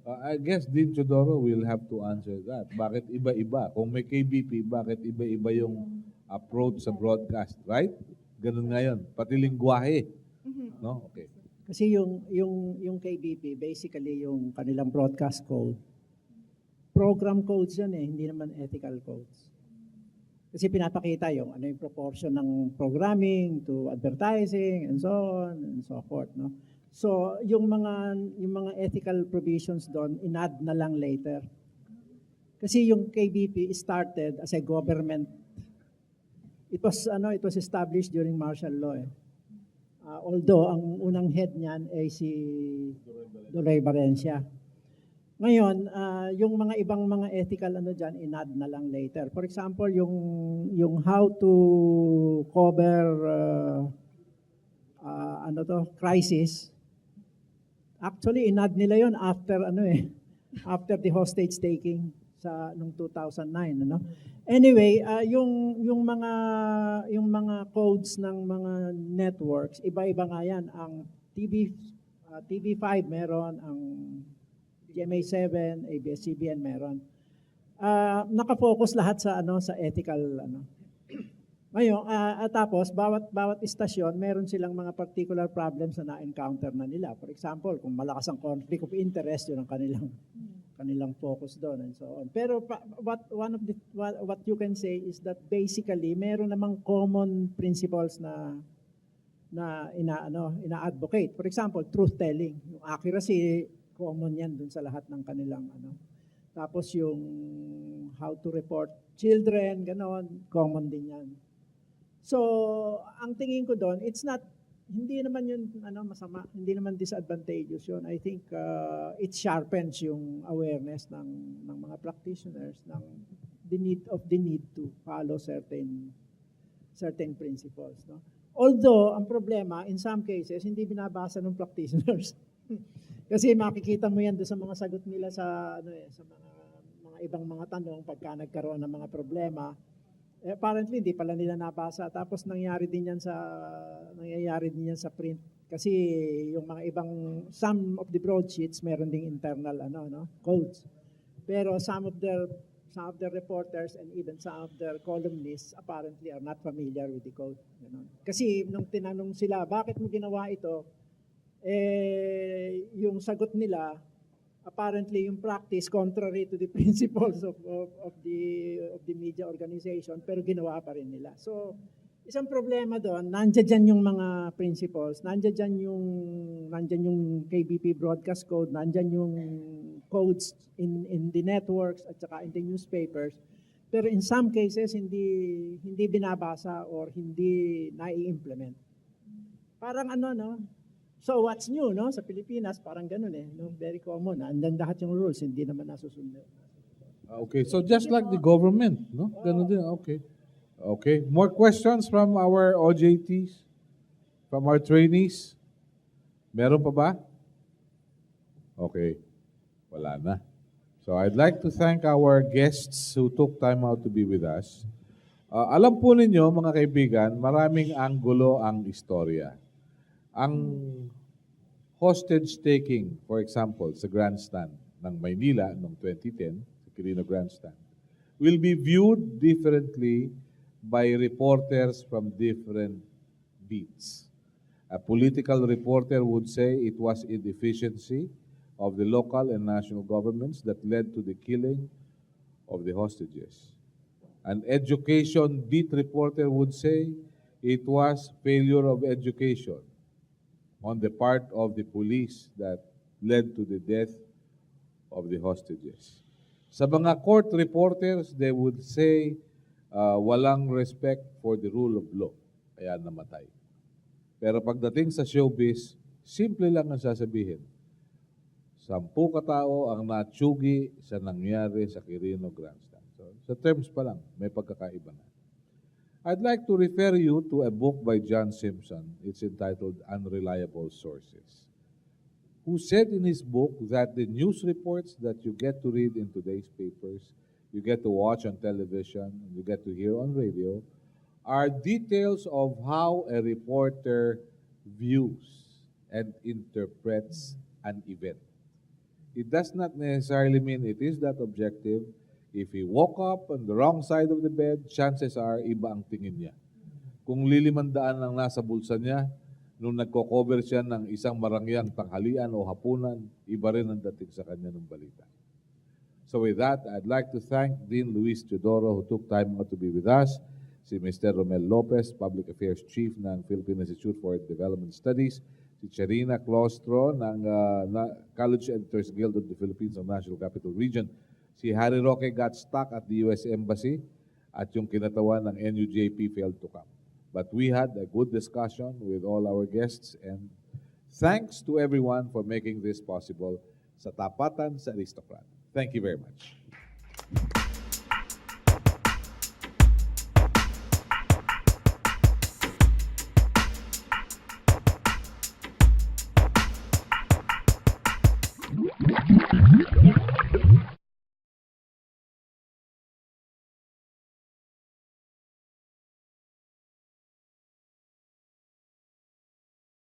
I guess Dean Teodoro will have to answer that. Bakit iba-iba? Kung may KBP, bakit iba-iba yung approach sa broadcast, right? Ganun ngayon. Pati lingwahe. No? Okay. Kasi yung KBP, basically yung kanilang broadcast code, program codes yan eh, hindi naman ethical codes. Kasi pinapakita yung ano yung proportion ng programming to advertising and so on and so forth, no? So, yung mga ethical provisions doon in-add na lang later. Kasi yung KBP started as a government. It was established during martial law eh. Although ang unang head niyan ay si Duray Valencia. Ngayon, yung mga ibang mga ethical dyan, in-add na lang later. For example, yung how to cover crisis. Actually, in-add nila yon after after the hostage taking nung 2009, ano. Anyway, yung mga codes ng mga networks, iba-iba nga yan. Ang TV5 meron, ang GMA7, ABS-CBN meron. Naka-focus lahat sa ethical Ngayon, tapos bawat istasyon meron silang mga particular problems na na-encounter na nila. For example, kung malakas ang conflict of interest, yun ang kanilang focus doon and so on. Pero what you can say is that basically meron namang common principles na ina-advocate. For example, truth telling, yung accuracy, common yan dun sa lahat ng kanilang Tapos yung how to report children, ganon, common din yan. So, ang tingin ko doon, hindi naman yun masama, hindi naman disadvantageous yun. I think it sharpens yung awareness ng mga practitioners ng the need to follow certain principles, no? Although, ang problema, in some cases, hindi binabasa ng practitioners. Kasi makikita mo yan doon sa mga sagot nila sa mga ibang mga tanong pagka nagkaroon ng mga problema. Apparently, hindi pala nila nabasa. Tapos nangyayari din yan sa print. Kasi yung mga ibang, some of the broadsheets, meron ding internal codes. Pero some of their reporters and even some of their columnists apparently are not familiar with the code. Kasi nung tinanong sila, bakit mo ginawa ito? Yung sagot nila, apparently yung practice contrary to the principles of the media organization, pero ginawa pa rin nila. So, isang problema doon, nandiyan yung mga principles, nandiyan yung KBP broadcast code, nandiyan yung codes in the networks at saka in the newspapers, Pero in some cases, hindi binabasa or hindi nai-implement. Parang ano, no? So what's new, no? Sa Pilipinas, parang ganun eh. No? Very common. Andan lahat yung rules, hindi naman nasusunod. Okay, so just like the government, no? Ganun din, okay. Okay, more questions from our OJTs? From our trainees? Meron pa ba? Okay, wala na. So I'd like to thank our guests who took time out to be with us. Alam po ninyo, mga kaibigan, maraming anggulo ang istorya. Ang hostage taking, for example, sa grandstand ng Maynila noong 2010, sa Quirino Grandstand, will be viewed differently by reporters from different beats. A political reporter would say it was inefficiency of the local and national governments that led to the killing of the hostages. An education beat reporter would say it was failure of education on the part of the police that led to the death of the hostages. Sa mga court reporters, they would say walang respect for the rule of law, kaya namatay. Pero pagdating sa showbiz, simple lang ang sasabihin. 10 katao ang natsugi sa nangyari sa Quirino Grandstand. So, sa terms pa lang, may pagkakaiba na. I'd like to refer you to a book by John Simpson. It's entitled Unreliable Sources, who said in his book that the news reports that you get to read in today's papers, you get to watch on television, and you get to hear on radio, are details of how a reporter views and interprets an event. It does not necessarily mean it is that objective. If he woke up on the wrong side of the bed, chances are iba ang tingin niya. Kung 500 ang nasa bulsa niya, nung nagko-cover siya ng isang marangyang tanghalian o hapunan, iba rin ang dating sa kanya ng balita. So with that, I'd like to thank Dean Luis Teodoro who took time out to be with us, si Mr. Rommel Lopez, Public Affairs Chief ng Philippine Institute for Development Studies, si Charina Claustro ng College Editors Guild of the Philippines ng National Capital Region, si Harry Roque got stuck at the U.S. Embassy at yung kinatawan ng NUJP failed to come. But we had a good discussion with all our guests and thanks to everyone for making this possible sa Tapatan sa Aristocrat. Thank you very much. Yeah.